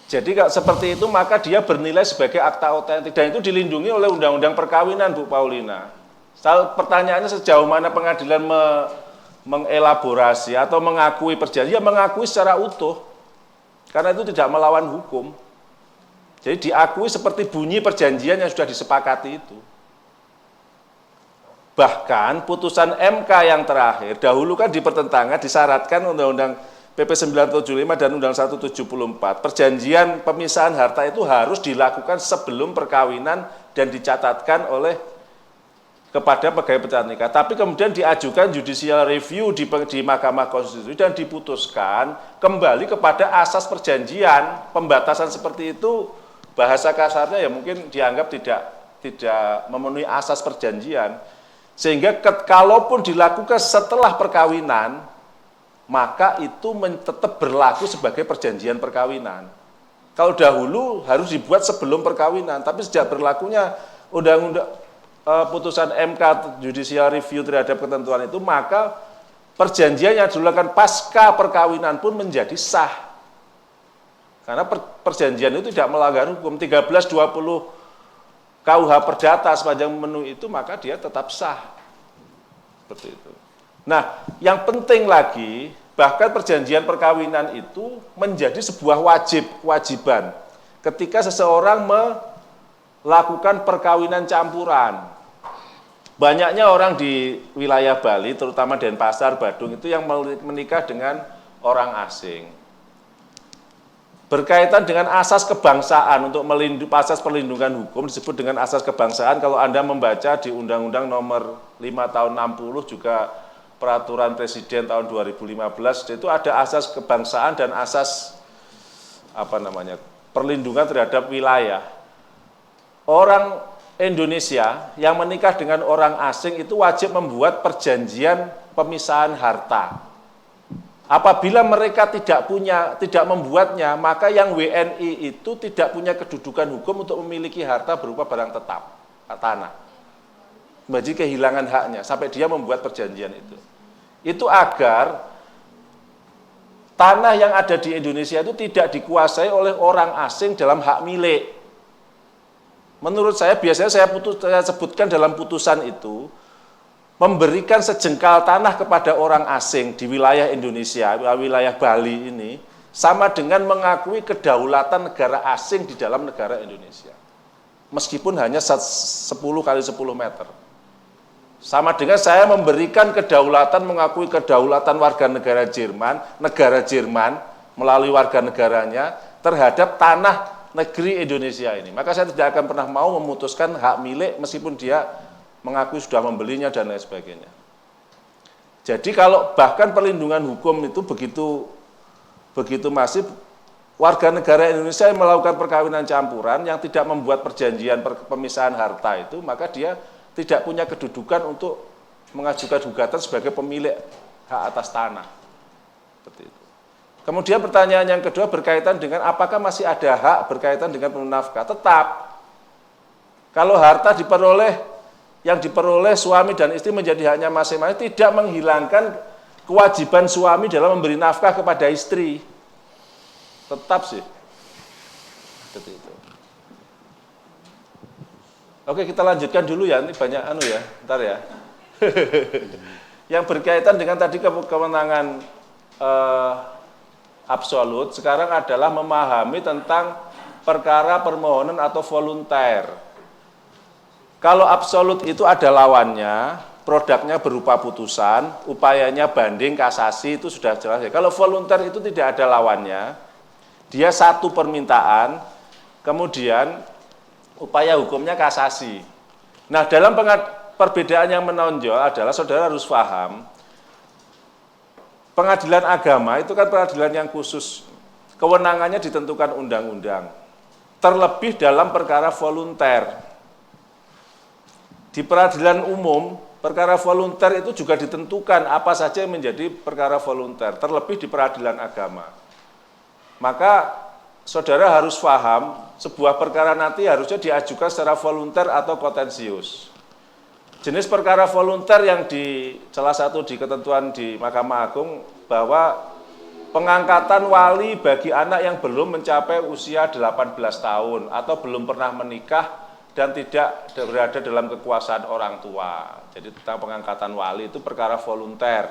Jadi kalau seperti itu maka dia bernilai sebagai akta otentik dan itu dilindungi oleh Undang-Undang Perkawinan Bu Paulina. Pertanyaannya sejauh mana pengadilan mengelaborasi atau mengakui perjanjian, mengakui secara utuh, karena itu tidak melawan hukum. Jadi diakui seperti bunyi perjanjian yang sudah disepakati itu. Bahkan putusan MK yang terakhir, dahulu kan di pertentangan disyaratkan Undang-Undang PP 975 dan Undang 174, perjanjian pemisahan harta itu harus dilakukan sebelum perkawinan dan dicatatkan oleh kepada pegawai pencatat nikah. Tapi kemudian diajukan judicial review di Mahkamah Konstitusi dan diputuskan kembali kepada asas perjanjian. Pembatasan seperti itu bahasa kasarnya ya mungkin dianggap tidak memenuhi asas perjanjian. Sehingga kalaupun dilakukan setelah perkawinan, maka itu tetap berlaku sebagai perjanjian perkawinan. Kalau dahulu harus dibuat sebelum perkawinan, tapi sejak berlakunya undang-undang putusan MK judicial review terhadap ketentuan itu, maka perjanjian yang dilakukan pasca perkawinan pun menjadi sah. Karena perjanjian itu tidak melanggar hukum. 1320 KUH Perdata sepanjang memenuhi itu, maka dia tetap sah. Seperti itu. Nah, yang penting lagi, bahkan perjanjian perkawinan itu menjadi sebuah kewajiban ketika seseorang melakukan perkawinan campuran. Banyaknya orang di wilayah Bali, terutama Denpasar, Badung, itu yang menikah dengan orang asing. Berkaitan dengan asas kebangsaan, untuk asas perlindungan hukum disebut dengan asas kebangsaan. Kalau Anda membaca di Undang-Undang Nomor 5 Tahun 60, juga Peraturan Presiden Tahun 2015, itu ada asas kebangsaan dan asas perlindungan terhadap wilayah. Orang Indonesia yang menikah dengan orang asing itu wajib membuat perjanjian pemisahan harta. Apabila mereka tidak membuatnya, maka yang WNI itu tidak punya kedudukan hukum untuk memiliki harta berupa barang tetap, tanah. Jadi kehilangan haknya sampai dia membuat perjanjian itu. Itu agar tanah yang ada di Indonesia itu tidak dikuasai oleh orang asing dalam hak milik. Menurut saya, biasanya saya sebutkan dalam putusan itu, memberikan sejengkal tanah kepada orang asing di wilayah Indonesia, wilayah Bali ini, sama dengan mengakui kedaulatan negara asing di dalam negara Indonesia. Meskipun hanya 10 kali 10 meter. Sama dengan saya memberikan kedaulatan, mengakui kedaulatan warga negara Jerman melalui warga negaranya terhadap tanah negeri Indonesia ini. Maka saya tidak akan pernah mau memutuskan hak milik meskipun dia mengakui sudah membelinya dan lain sebagainya. Jadi kalau bahkan perlindungan hukum itu begitu masif, warga negara Indonesia yang melakukan perkawinan campuran yang tidak membuat perjanjian pemisahan harta itu, maka dia tidak punya kedudukan untuk mengajukan gugatan sebagai pemilik hak atas tanah. Seperti itu. Kemudian pertanyaan yang kedua berkaitan dengan apakah masih ada hak berkaitan dengan penuntut nafkah. Tetap, kalau harta yang diperoleh suami dan istri menjadi haknya masing-masing, tidak menghilangkan kewajiban suami dalam memberi nafkah kepada istri. Tetap sih. Seperti itu. Oke, kita lanjutkan dulu ya, ini banyak ntar ya. Yang berkaitan dengan tadi kewenangan absolut, sekarang adalah memahami tentang perkara permohonan atau volunteer. Kalau absolut itu ada lawannya, produknya berupa putusan, upayanya banding, kasasi, itu sudah jelas ya. Kalau volunteer itu tidak ada lawannya, dia satu permintaan, kemudian upaya hukumnya kasasi. Nah, dalam perbedaan yang menonjol adalah saudara harus paham, pengadilan agama itu kan pengadilan yang khusus, kewenangannya ditentukan undang-undang, terlebih dalam perkara volunteer. Di peradilan umum, perkara volunteer itu juga ditentukan apa saja yang menjadi perkara volunteer, terlebih di peradilan agama. Maka saudara harus paham, sebuah perkara nanti harusnya diajukan secara volunteer atau kotensius. Jenis perkara volunteer yang di salah satu di ketentuan di Mahkamah Agung bahwa pengangkatan wali bagi anak yang belum mencapai usia 18 tahun atau belum pernah menikah dan tidak berada dalam kekuasaan orang tua. Jadi tentang pengangkatan wali itu perkara volunteer.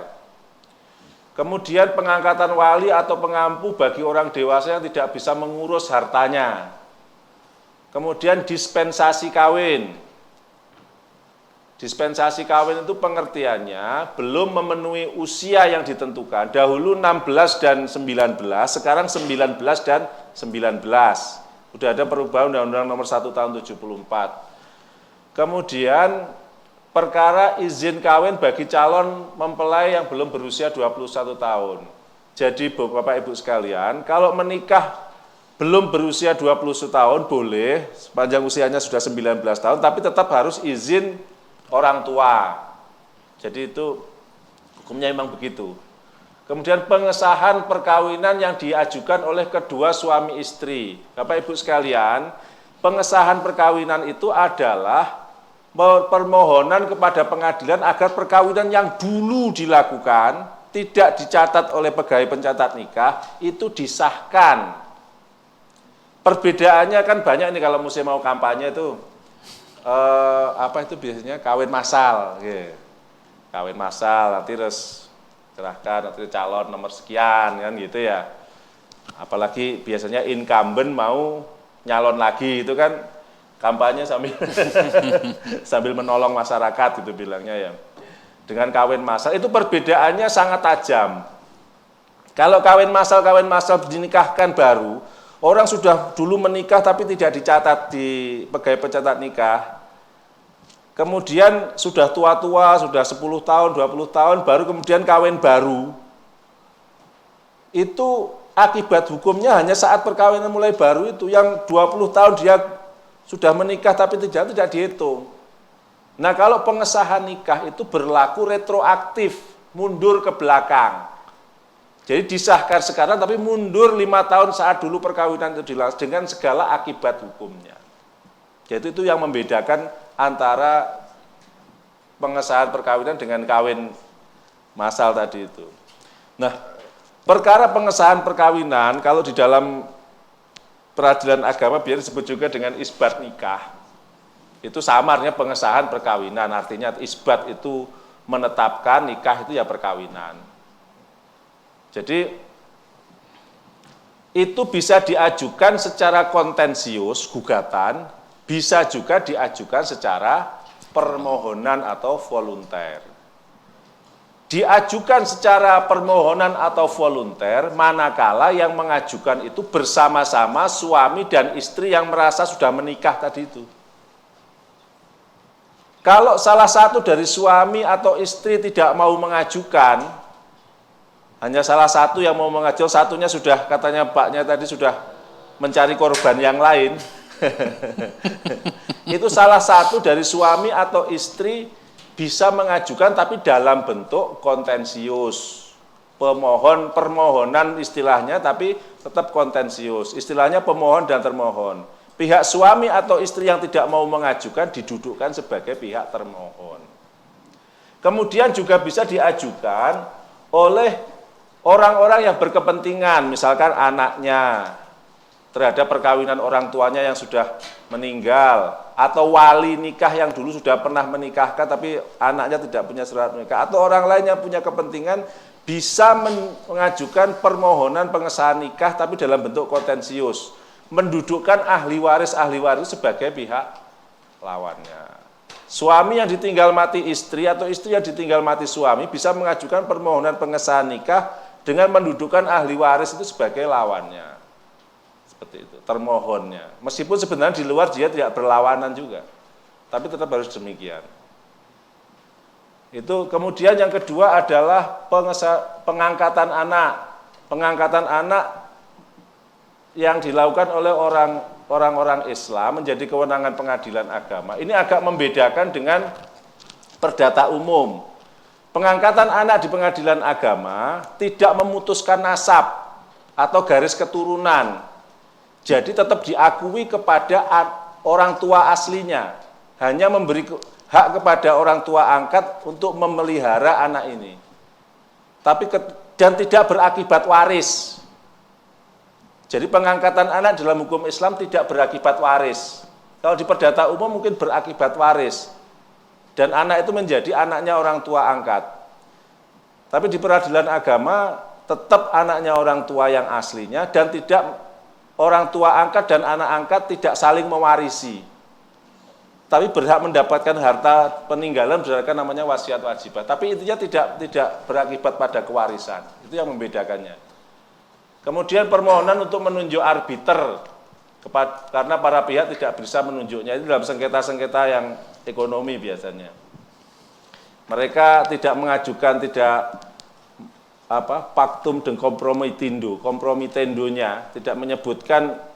Kemudian pengangkatan wali atau pengampu bagi orang dewasa yang tidak bisa mengurus hartanya. Kemudian dispensasi kawin. Dispensasi kawin itu pengertiannya belum memenuhi usia yang ditentukan. Dahulu 16 dan 19, sekarang 19 dan 19. Sudah ada perubahan Undang-Undang Nomor 1 Tahun 74. Kemudian perkara izin kawin bagi calon mempelai yang belum berusia 21 tahun. Jadi Bapak Ibu sekalian, kalau menikah belum berusia 21 tahun boleh, sepanjang usianya sudah 19 tahun, tapi tetap harus izin orang tua. Jadi itu hukumnya memang begitu. Kemudian pengesahan perkawinan yang diajukan oleh kedua suami istri. Bapak Ibu sekalian, pengesahan perkawinan itu adalah permohonan kepada pengadilan agar perkawinan yang dulu dilakukan, tidak dicatat oleh pegawai pencatat nikah, itu disahkan. Perbedaannya kan banyak ini kalau musim mau kampanye itu, apa itu biasanya kawin massal. Kawin massal, nanti terus serahkan nanti calon nomor sekian kan gitu ya. Apalagi biasanya incumbent mau nyalon lagi itu kan kampanye sambil sambil menolong masyarakat gitu bilangnya ya. Dengan kawin massal itu perbedaannya sangat tajam. Kalau kawin massal dinikahkan baru, orang sudah dulu menikah tapi tidak dicatat di pegawai pencatat nikah. Kemudian sudah tua-tua, sudah 10 tahun, 20 tahun, baru kemudian kawin baru. Itu akibat hukumnya hanya saat perkawinan mulai baru itu, yang 20 tahun dia sudah menikah tapi tidak dihitung. Nah kalau pengesahan nikah itu berlaku retroaktif, mundur ke belakang. Jadi disahkan sekarang tapi mundur 5 tahun saat dulu perkawinan itu dilakukan dengan segala akibat hukumnya. Jadi itu yang membedakan antara pengesahan perkawinan dengan kawin massal tadi itu. Nah, perkara pengesahan perkawinan kalau di dalam peradilan agama biar disebut juga dengan isbat nikah. Itu samarnya pengesahan perkawinan, artinya isbat itu menetapkan, nikah itu ya perkawinan. Jadi itu bisa diajukan secara kontensius, gugatan, bisa juga diajukan secara permohonan atau volunteer. Diajukan secara permohonan atau volunteer manakala yang mengajukan itu bersama-sama suami dan istri yang merasa sudah menikah tadi itu. Kalau salah satu dari suami atau istri tidak mau mengajukan, hanya salah satu yang mau mengajukan, satunya sudah katanya Paknya tadi sudah mencari korban yang lain, itu salah satu dari suami atau istri bisa mengajukan tapi dalam bentuk kontensius. Permohonan istilahnya tapi tetap kontensius. Istilahnya pemohon dan termohon. Pihak suami atau istri yang tidak mau mengajukan didudukkan sebagai pihak termohon. Kemudian juga bisa diajukan oleh orang-orang yang berkepentingan, misalkan anaknya, terhadap perkawinan orang tuanya yang sudah meninggal, atau wali nikah yang dulu sudah pernah menikahkan tapi anaknya tidak punya surat menikah, atau orang lain yang punya kepentingan bisa mengajukan permohonan pengesahan nikah tapi dalam bentuk kontensius, mendudukkan ahli waris sebagai pihak lawannya. suami yang ditinggal mati istri atau istri yang ditinggal mati suami bisa mengajukan permohonan pengesahan nikah dengan mendudukkan ahli waris itu sebagai lawannya. Seperti itu, termohonnya. Meskipun sebenarnya di luar dia tidak berlawanan juga, tapi tetap harus demikian. Itu kemudian yang kedua adalah pengangkatan anak. Pengangkatan anak yang dilakukan oleh orang-orang Islam menjadi kewenangan pengadilan agama. Ini agak membedakan dengan perdata umum. Pengangkatan anak di pengadilan agama tidak memutuskan nasab atau garis keturunan. Jadi tetap diakui kepada orang tua aslinya. Hanya memberi hak kepada orang tua angkat untuk memelihara anak ini. Dan tidak berakibat waris. Jadi pengangkatan anak dalam hukum Islam tidak berakibat waris. Kalau di perdata umum mungkin berakibat waris. Dan anak itu menjadi anaknya orang tua angkat. Tapi di peradilan agama tetap anaknya orang tua yang aslinya dan tidak orang tua angkat dan anak angkat tidak saling mewarisi. Tapi berhak mendapatkan harta peninggalan berdasarkan namanya wasiat wajibah. Tapi intinya tidak berakibat pada kewarisan. Itu yang membedakannya. Kemudian permohonan untuk menunjuk arbiter karena para pihak tidak bisa menunjuknya. Itu dalam sengketa-sengketa yang ekonomi biasanya. Mereka tidak mengajukan pactum dan kompromitendonya tidak menyebutkan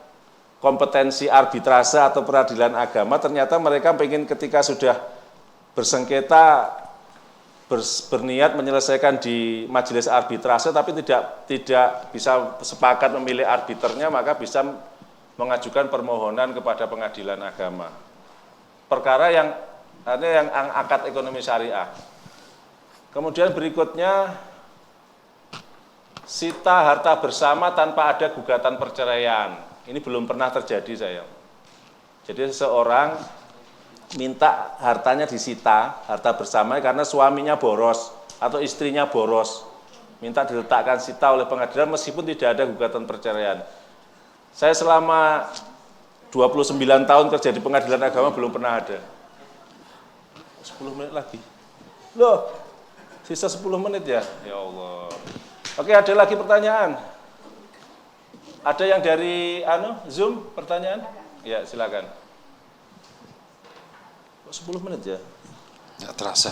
kompetensi arbitrase atau peradilan agama. Ternyata mereka ingin ketika sudah bersengketa berniat menyelesaikan di majelis arbitrase tapi tidak bisa sepakat memilih arbiternya, maka bisa mengajukan permohonan kepada pengadilan agama. Perkara yang akad ekonomi syariah. Kemudian berikutnya sita harta bersama tanpa ada gugatan perceraian. Ini belum pernah terjadi saya. Jadi seseorang minta hartanya disita, harta bersama karena suaminya boros atau istrinya boros. Minta diletakkan sita oleh pengadilan meskipun tidak ada gugatan perceraian. Saya selama 29 tahun kerja di pengadilan agama belum pernah ada. 10 menit lagi. Loh, sisa 10 menit ya? Ya Allah. Oke, ada lagi pertanyaan? Ada yang dari Zoom pertanyaan? Ya, silakan. 10 menit ya? Nggak terasa.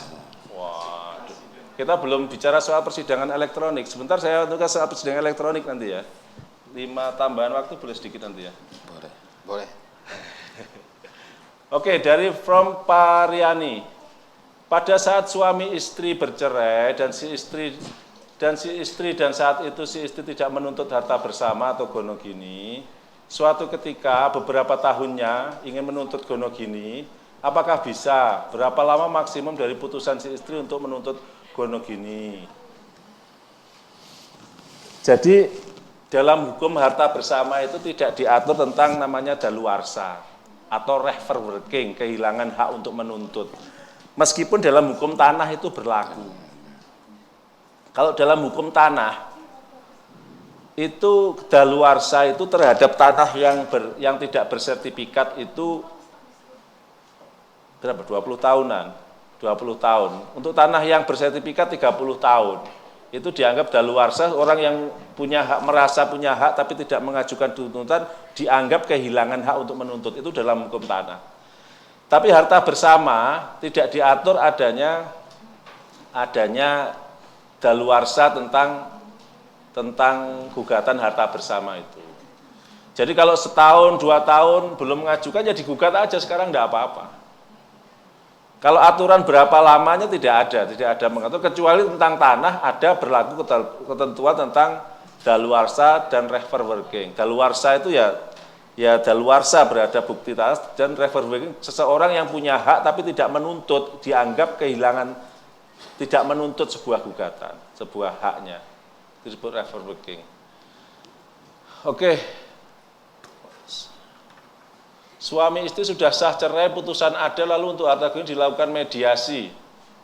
Waduh. Kita belum bicara soal persidangan elektronik. Sebentar saya untuk soal persidangan elektronik nanti ya. 5 tambahan waktu boleh sedikit nanti ya? Boleh. Oke, dari From Pariani. Pada saat suami istri bercerai dan si istri dan saat itu si istri tidak menuntut harta bersama atau gonogini, suatu ketika beberapa tahunnya ingin menuntut gonogini, apakah bisa? Berapa lama maksimum dari putusan si istri untuk menuntut gonogini? Jadi dalam hukum harta bersama itu tidak diatur tentang namanya daluarsa atau reverworking, kehilangan hak untuk menuntut. Meskipun dalam hukum tanah itu berlaku. Kalau dalam hukum tanah, itu daluarsa itu terhadap tanah yang tidak bersertifikat itu berapa? 20 tahunan. 20 tahun. Untuk tanah yang bersertifikat 30 tahun. Itu dianggap daluarsa, orang yang punya hak, merasa punya hak tapi tidak mengajukan tuntutan, dianggap kehilangan hak untuk menuntut. Itu dalam hukum tanah. Tapi harta bersama tidak diatur adanya daluarsa tentang gugatan harta bersama itu. Jadi kalau setahun, 2 tahun belum mengajukan, ya digugat aja sekarang enggak apa-apa. Kalau aturan berapa lamanya tidak ada mengatur, kecuali tentang tanah ada berlaku ketentuan tentang daluarsa dan reverworking. Daluarsa itu ya daluarsa berada bukti tanah, dan reverworking seseorang yang punya hak tapi tidak menuntut, dianggap kehilangan, tidak menuntut sebuah gugatan, sebuah haknya. Itu disebut reverworking. Oke. Suami istri sudah sah cerai, putusan ada, lalu untuk harta gonogini dilakukan mediasi.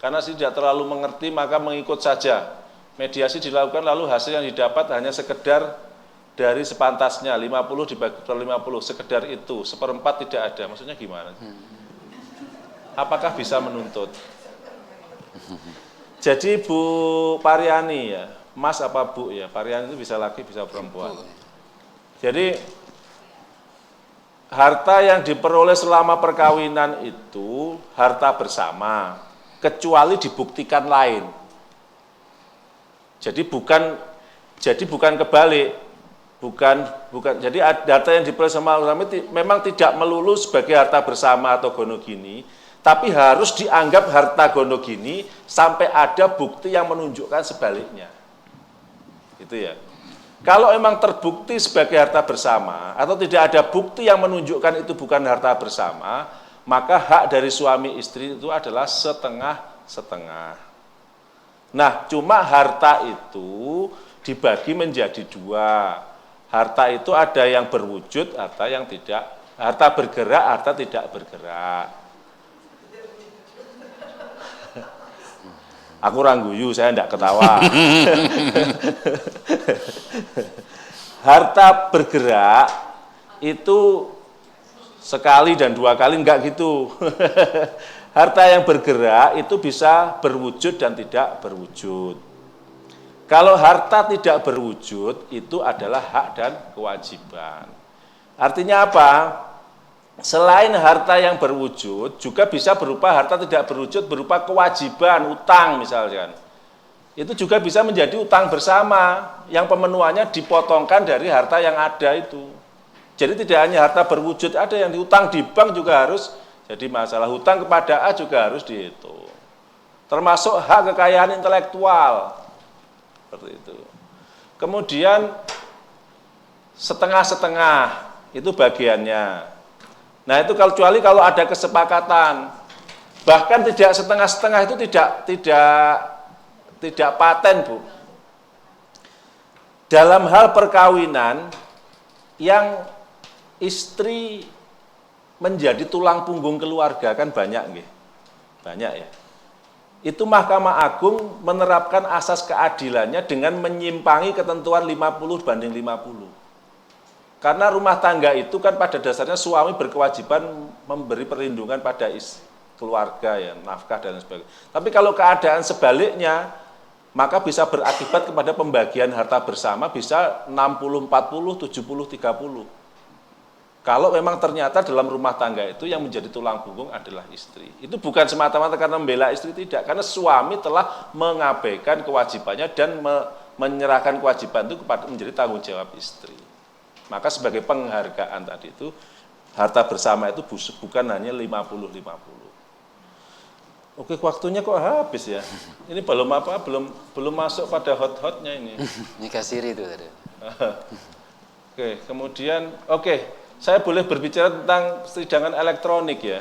Karena tidak terlalu mengerti, maka mengikut saja. Mediasi dilakukan, lalu hasil yang didapat hanya sekedar dari sepantasnya, 50 dibagi per 50, sekedar itu, 1/4 tidak ada. Maksudnya gimana? apakah bisa menuntut? Jadi Bu Pariani ya, Mas apa Bu ya, Pariani itu bisa laki bisa perempuan. Jadi harta yang diperoleh selama perkawinan itu harta bersama, kecuali dibuktikan lain. Jadi bukan kebalik, bukan. Jadi harta yang diperoleh sama ulama memang tidak melulu sebagai harta bersama atau gonogini, tapi harus dianggap harta gonogini sampai ada bukti yang menunjukkan sebaliknya. Itu ya. Kalau memang terbukti sebagai harta bersama atau tidak ada bukti yang menunjukkan itu bukan harta bersama, maka hak dari suami istri itu adalah setengah-setengah. Nah, cuma harta itu dibagi menjadi dua. Harta itu ada yang berwujud, harta yang tidak, harta bergerak, harta tidak bergerak. Aku rangguyu, saya tidak ketawa. Harta bergerak itu sekali dan dua kali, enggak gitu. Harta yang bergerak itu bisa berwujud dan tidak berwujud. Kalau harta tidak berwujud, itu adalah hak dan kewajiban. Artinya apa? Selain harta yang berwujud, juga bisa berupa harta tidak berwujud, berupa kewajiban, utang misalkan. Itu juga bisa menjadi utang bersama, yang pemenuhannya dipotongkan dari harta yang ada itu. Jadi tidak hanya harta berwujud, ada yang diutang di bank juga harus, jadi masalah hutang kepada A juga harus dihitung. Termasuk hak kekayaan intelektual, seperti itu. Kemudian setengah-setengah, itu bagiannya. Nah itu kecuali kalau ada kesepakatan, bahkan tidak setengah-setengah itu tidak paten Bu. Dalam hal perkawinan yang istri menjadi tulang punggung keluarga kan banyak nggih. Banyak ya. Itu Mahkamah Agung menerapkan asas keadilannya dengan menyimpangi ketentuan 50/50. Karena rumah tangga itu kan pada dasarnya suami berkewajiban memberi perlindungan pada keluarga ya, nafkah dan sebagainya. Tapi kalau keadaan sebaliknya, maka bisa berakibat kepada pembagian harta bersama bisa 60-40, 70-30. Kalau memang ternyata dalam rumah tangga itu yang menjadi tulang punggung adalah istri. Itu bukan semata-mata karena membela istri, tidak. Karena suami telah mengabaikan kewajibannya dan menyerahkan kewajiban itu kepada menjadi tanggung jawab istri. Maka sebagai penghargaan tadi itu, harta bersama itu bukan hanya 50-50. Oke, waktunya kok habis ya? Ini belum masuk pada hot-hotnya ini. Nikah siri itu tadi. Oke, kemudian, saya boleh berbicara tentang persidangan elektronik ya.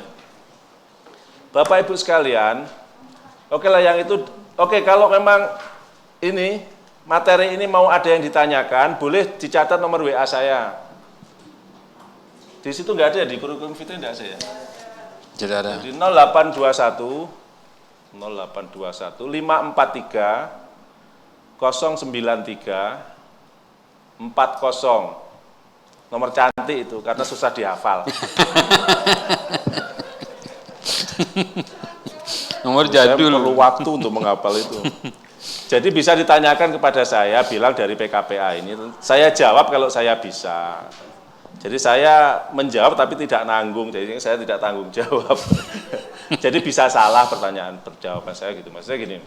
Bapak Ibu sekalian, kalau memang ini, materi ini mau ada yang ditanyakan, boleh dicatat nomor WA saya. Di situ nggak ada, di kurikulum vitae nggak ada ya? Tidak ada. Di 0821 543 093 40. Nomor cantik itu, karena susah dihafal. Nomor Saya jadul. perlu waktu untuk menghafal itu. Jadi bisa ditanyakan kepada saya, bilang dari PKPA ini, saya jawab kalau saya bisa. Jadi saya menjawab tapi tidak nanggung, jadi saya tidak tanggung jawab. Jadi bisa salah jawaban saya gitu. Maksudnya gini,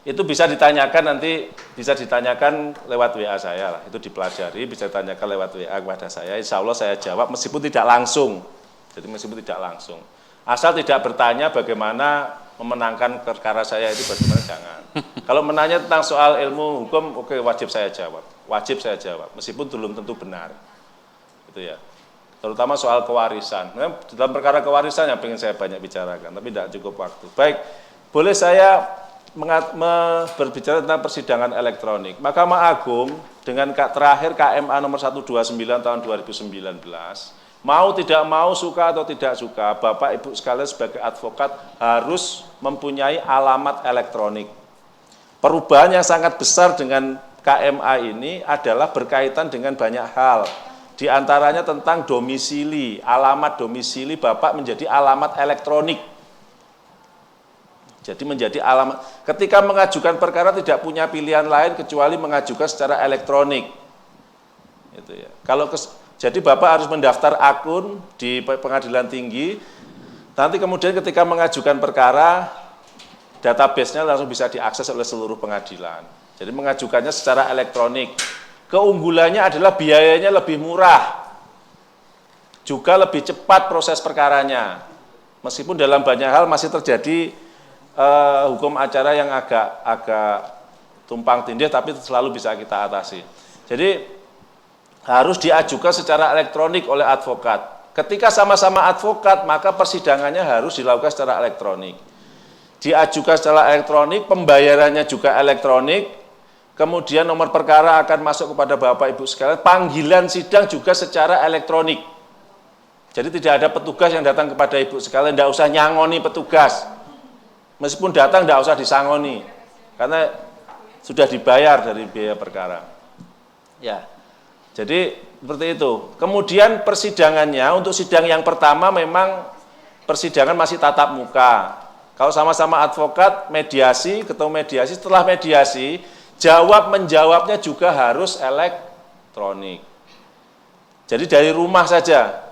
itu bisa ditanyakan nanti, bisa ditanyakan lewat WA saya lah, itu dipelajari, bisa ditanyakan lewat WA kepada saya, insya Allah saya jawab meskipun tidak langsung. Jadi meskipun tidak langsung. Asal tidak bertanya bagaimana memenangkan perkara saya itu bagaimana, jangan. Kalau menanya tentang soal ilmu hukum, wajib saya jawab, meskipun belum tentu benar, gitu ya. Terutama soal kewarisan. Nah, dalam perkara kewarisan yang ingin saya banyak bicarakan, tapi tidak cukup waktu. Baik, boleh saya berbicara tentang persidangan elektronik. Mahkamah Agung dengan terakhir KMA nomor 129 tahun 2019. Mau tidak mau, suka atau tidak suka, Bapak Ibu sekalian sebagai advokat harus mempunyai alamat elektronik. Perubahan yang sangat besar dengan KMA ini adalah berkaitan dengan banyak hal. Di antaranya tentang domisili, alamat domisili Bapak menjadi alamat elektronik. Jadi menjadi alamat, ketika mengajukan perkara tidak punya pilihan lain kecuali mengajukan secara elektronik. Itu ya. Jadi Bapak harus mendaftar akun di pengadilan tinggi, nanti kemudian ketika mengajukan perkara, database-nya langsung bisa diakses oleh seluruh pengadilan. Jadi mengajukannya secara elektronik. Keunggulannya adalah biayanya lebih murah, juga lebih cepat proses perkaranya. Meskipun dalam banyak hal masih terjadi hukum acara yang agak tumpang tindih, tapi selalu bisa kita atasi. Jadi harus diajukan secara elektronik oleh advokat. Ketika sama-sama advokat, maka persidangannya harus dilakukan secara elektronik. Diajukan secara elektronik, pembayarannya juga elektronik. Kemudian nomor perkara akan masuk kepada Bapak Ibu sekalian, panggilan sidang juga secara elektronik. Jadi tidak ada petugas yang datang kepada Ibu sekalian, tidak usah nyangoni petugas. Meskipun datang tidak usah disangoni, karena sudah dibayar dari biaya perkara. Ya, jadi seperti itu. Kemudian persidangannya, untuk sidang yang pertama memang persidangan masih tatap muka. Kalau sama-sama advokat, mediasi, ketemu mediasi, setelah mediasi, jawab-menjawabnya juga harus elektronik. Jadi dari rumah saja.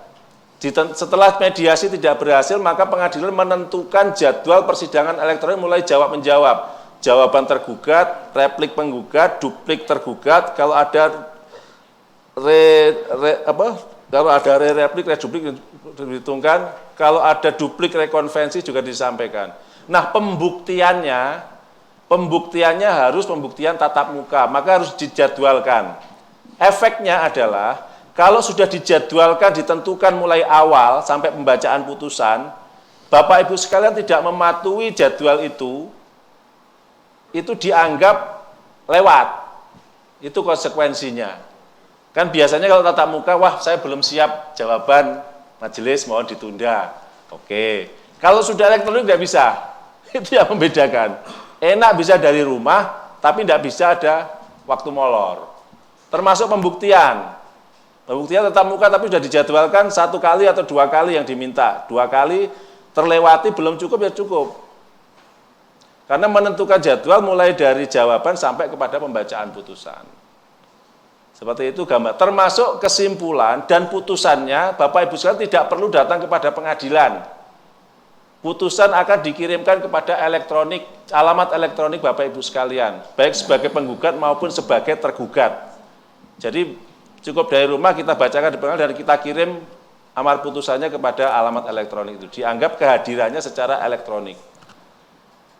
Setelah mediasi tidak berhasil, maka pengadilan menentukan jadwal persidangan elektronik mulai jawab-menjawab. Jawaban tergugat, replik penggugat, duplik tergugat, kalau ada replik, reduplik diperhitungkan, kalau ada duplik rekonvensi juga disampaikan. Nah, pembuktiannya harus pembuktian tatap muka, maka harus dijadwalkan. Efeknya adalah, kalau sudah dijadwalkan, ditentukan mulai awal sampai pembacaan putusan, Bapak Ibu sekalian tidak mematuhi jadwal itu dianggap lewat. Itu konsekuensinya. Kan biasanya kalau tatap muka, wah saya belum siap jawaban majelis, mohon ditunda. Oke. Kalau sudah elektronik tidak bisa. Itu yang membedakan. Enak bisa dari rumah, tapi tidak bisa ada waktu molor. Termasuk pembuktian. Pembuktian tatap muka tapi sudah dijadwalkan 1 kali atau 2 kali yang diminta. 2 kali terlewati belum cukup, ya cukup. Karena menentukan jadwal mulai dari jawaban sampai kepada pembacaan putusan. Seperti itu gambar. Termasuk kesimpulan dan putusannya, Bapak Ibu sekalian tidak perlu datang kepada pengadilan. Putusan akan dikirimkan kepada elektronik, alamat elektronik Bapak Ibu sekalian, baik sebagai penggugat maupun sebagai tergugat. Jadi cukup dari rumah kita bacakan di pengadilan dan kita kirim amar putusannya kepada alamat elektronik itu. Dianggap kehadirannya secara elektronik.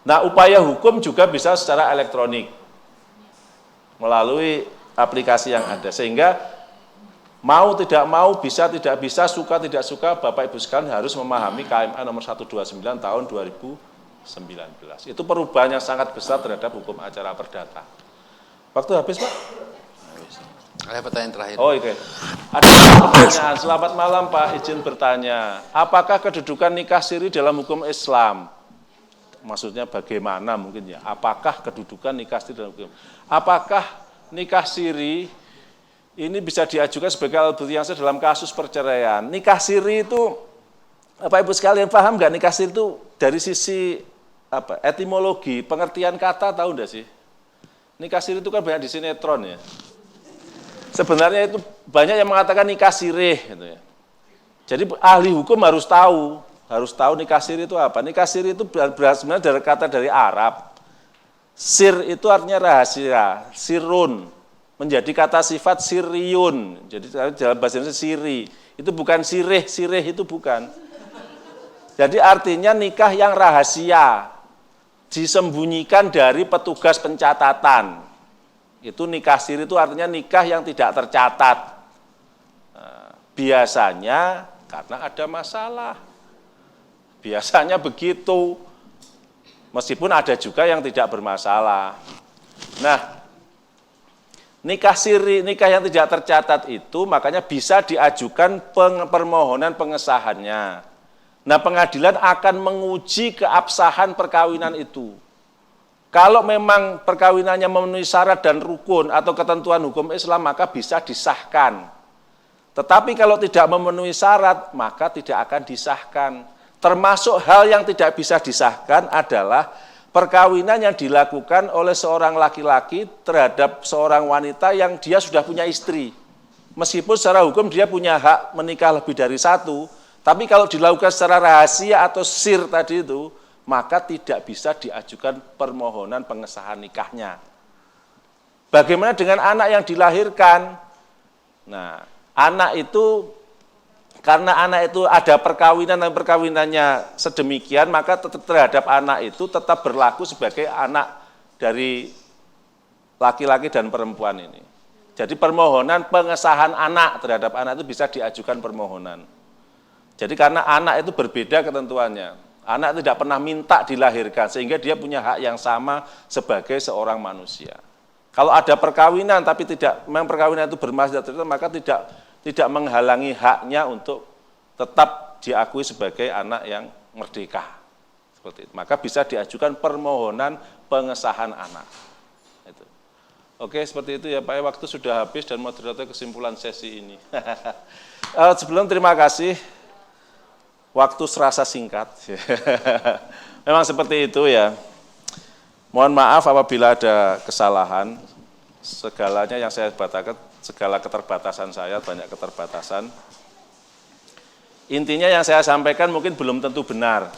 Nah, upaya hukum juga bisa secara elektronik melalui aplikasi yang ada, sehingga mau tidak mau, bisa tidak bisa, suka tidak suka, Bapak Ibu sekalian harus memahami KMA nomor 129 tahun 2019. Itu perubahan yang sangat besar terhadap hukum acara perdata. Waktu habis, Pak? Ada pertanyaan terakhir. Oh, oke. Ada pertanyaan. Selamat malam, Pak. Izin bertanya. Apakah kedudukan nikah siri dalam hukum Islam? Maksudnya bagaimana mungkin ya? Apakah kedudukan nikah siri dalam hukum? Apakah nikah siri ini bisa diajukan sebagai alat bukti yang sah dalam kasus perceraian? Nikah siri itu, Bapak Ibu sekalian paham nggak nikah siri itu dari sisi etimologi, pengertian kata tahu nggak sih? Nikah siri itu kan banyak di sinetron ya. Sebenarnya itu banyak yang mengatakan nikah sirih gitu ya. Jadi ahli hukum harus tahu nikah siri itu apa. Nikah siri itu sebenarnya dari kata dari Arab. Sir itu artinya rahasia, sirun, menjadi kata sifat siriyun. Jadi dalam bahasa Indonesia siri, itu bukan sirih itu bukan. Jadi artinya nikah yang rahasia, disembunyikan dari petugas pencatatan. Itu nikah siri itu artinya nikah yang tidak tercatat. Nah, biasanya karena ada masalah. Biasanya begitu. Meskipun ada juga yang tidak bermasalah. Nah, nikah siri, nikah yang tidak tercatat itu makanya bisa diajukan permohonan pengesahannya. Nah, pengadilan akan menguji keabsahan perkawinan itu. Kalau memang perkawinannya memenuhi syarat dan rukun atau ketentuan hukum Islam, maka bisa disahkan. Tetapi kalau tidak memenuhi syarat, maka tidak akan disahkan. Termasuk hal yang tidak bisa disahkan adalah perkawinan yang dilakukan oleh seorang laki-laki terhadap seorang wanita yang dia sudah punya istri. Meskipun secara hukum dia punya hak menikah lebih dari satu, tapi kalau dilakukan secara rahasia atau sir tadi itu, maka tidak bisa diajukan permohonan pengesahan nikahnya. Bagaimana dengan anak yang dilahirkan? Nah, anak itu, karena anak itu ada perkawinan dan perkawinannya sedemikian, maka terhadap anak itu tetap berlaku sebagai anak dari laki-laki dan perempuan ini. Jadi permohonan pengesahan anak terhadap anak itu bisa diajukan permohonan. Jadi karena anak itu berbeda ketentuannya. Anak tidak pernah minta dilahirkan, sehingga dia punya hak yang sama sebagai seorang manusia. Kalau ada perkawinan tapi memang perkawinan itu bermaksud maka tidak menghalangi haknya untuk tetap diakui sebagai anak yang merdeka. Seperti itu. Maka bisa diajukan permohonan pengesahan anak. Itu. Oke, seperti itu ya Pak. Waktu sudah habis dan moderator kesimpulan sesi ini. Sebelum terima kasih, waktu serasa singkat. Memang seperti itu ya. Mohon maaf apabila ada kesalahan, segalanya yang saya batalkan, segala keterbatasan saya, banyak keterbatasan. Intinya yang saya sampaikan mungkin belum tentu benar,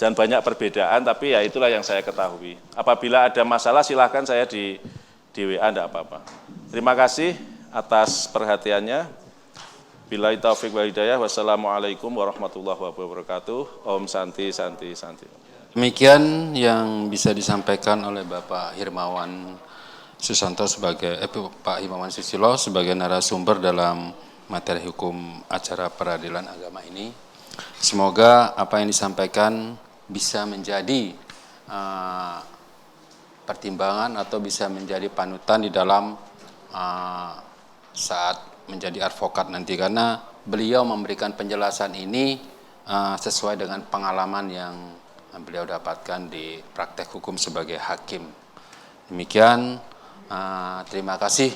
dan banyak perbedaan, tapi ya itulah yang saya ketahui. Apabila ada masalah silahkan saya di WA, enggak apa-apa. Terima kasih atas perhatiannya. Billahi taufiq wal hidayah. Wassalamualaikum warahmatullahi wabarakatuh. Om Santi, Santi, Santi. Demikian yang bisa disampaikan oleh Bapak Hirmawan Susanto Pak Hirmawan Susilo sebagai narasumber dalam materi hukum acara peradilan agama ini. Semoga apa yang disampaikan bisa menjadi pertimbangan atau bisa menjadi panutan di dalam saat menjadi advokat nanti, karena beliau memberikan penjelasan ini sesuai dengan pengalaman yang beliau dapatkan di praktek hukum sebagai hakim. Demikian, terima kasih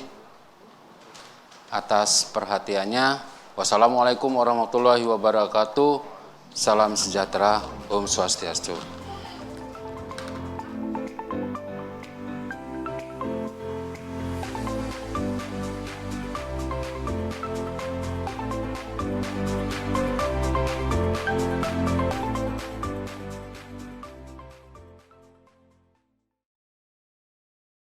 atas perhatiannya. Wassalamualaikum warahmatullahi wabarakatuh. Salam sejahtera, Om Swastiastu.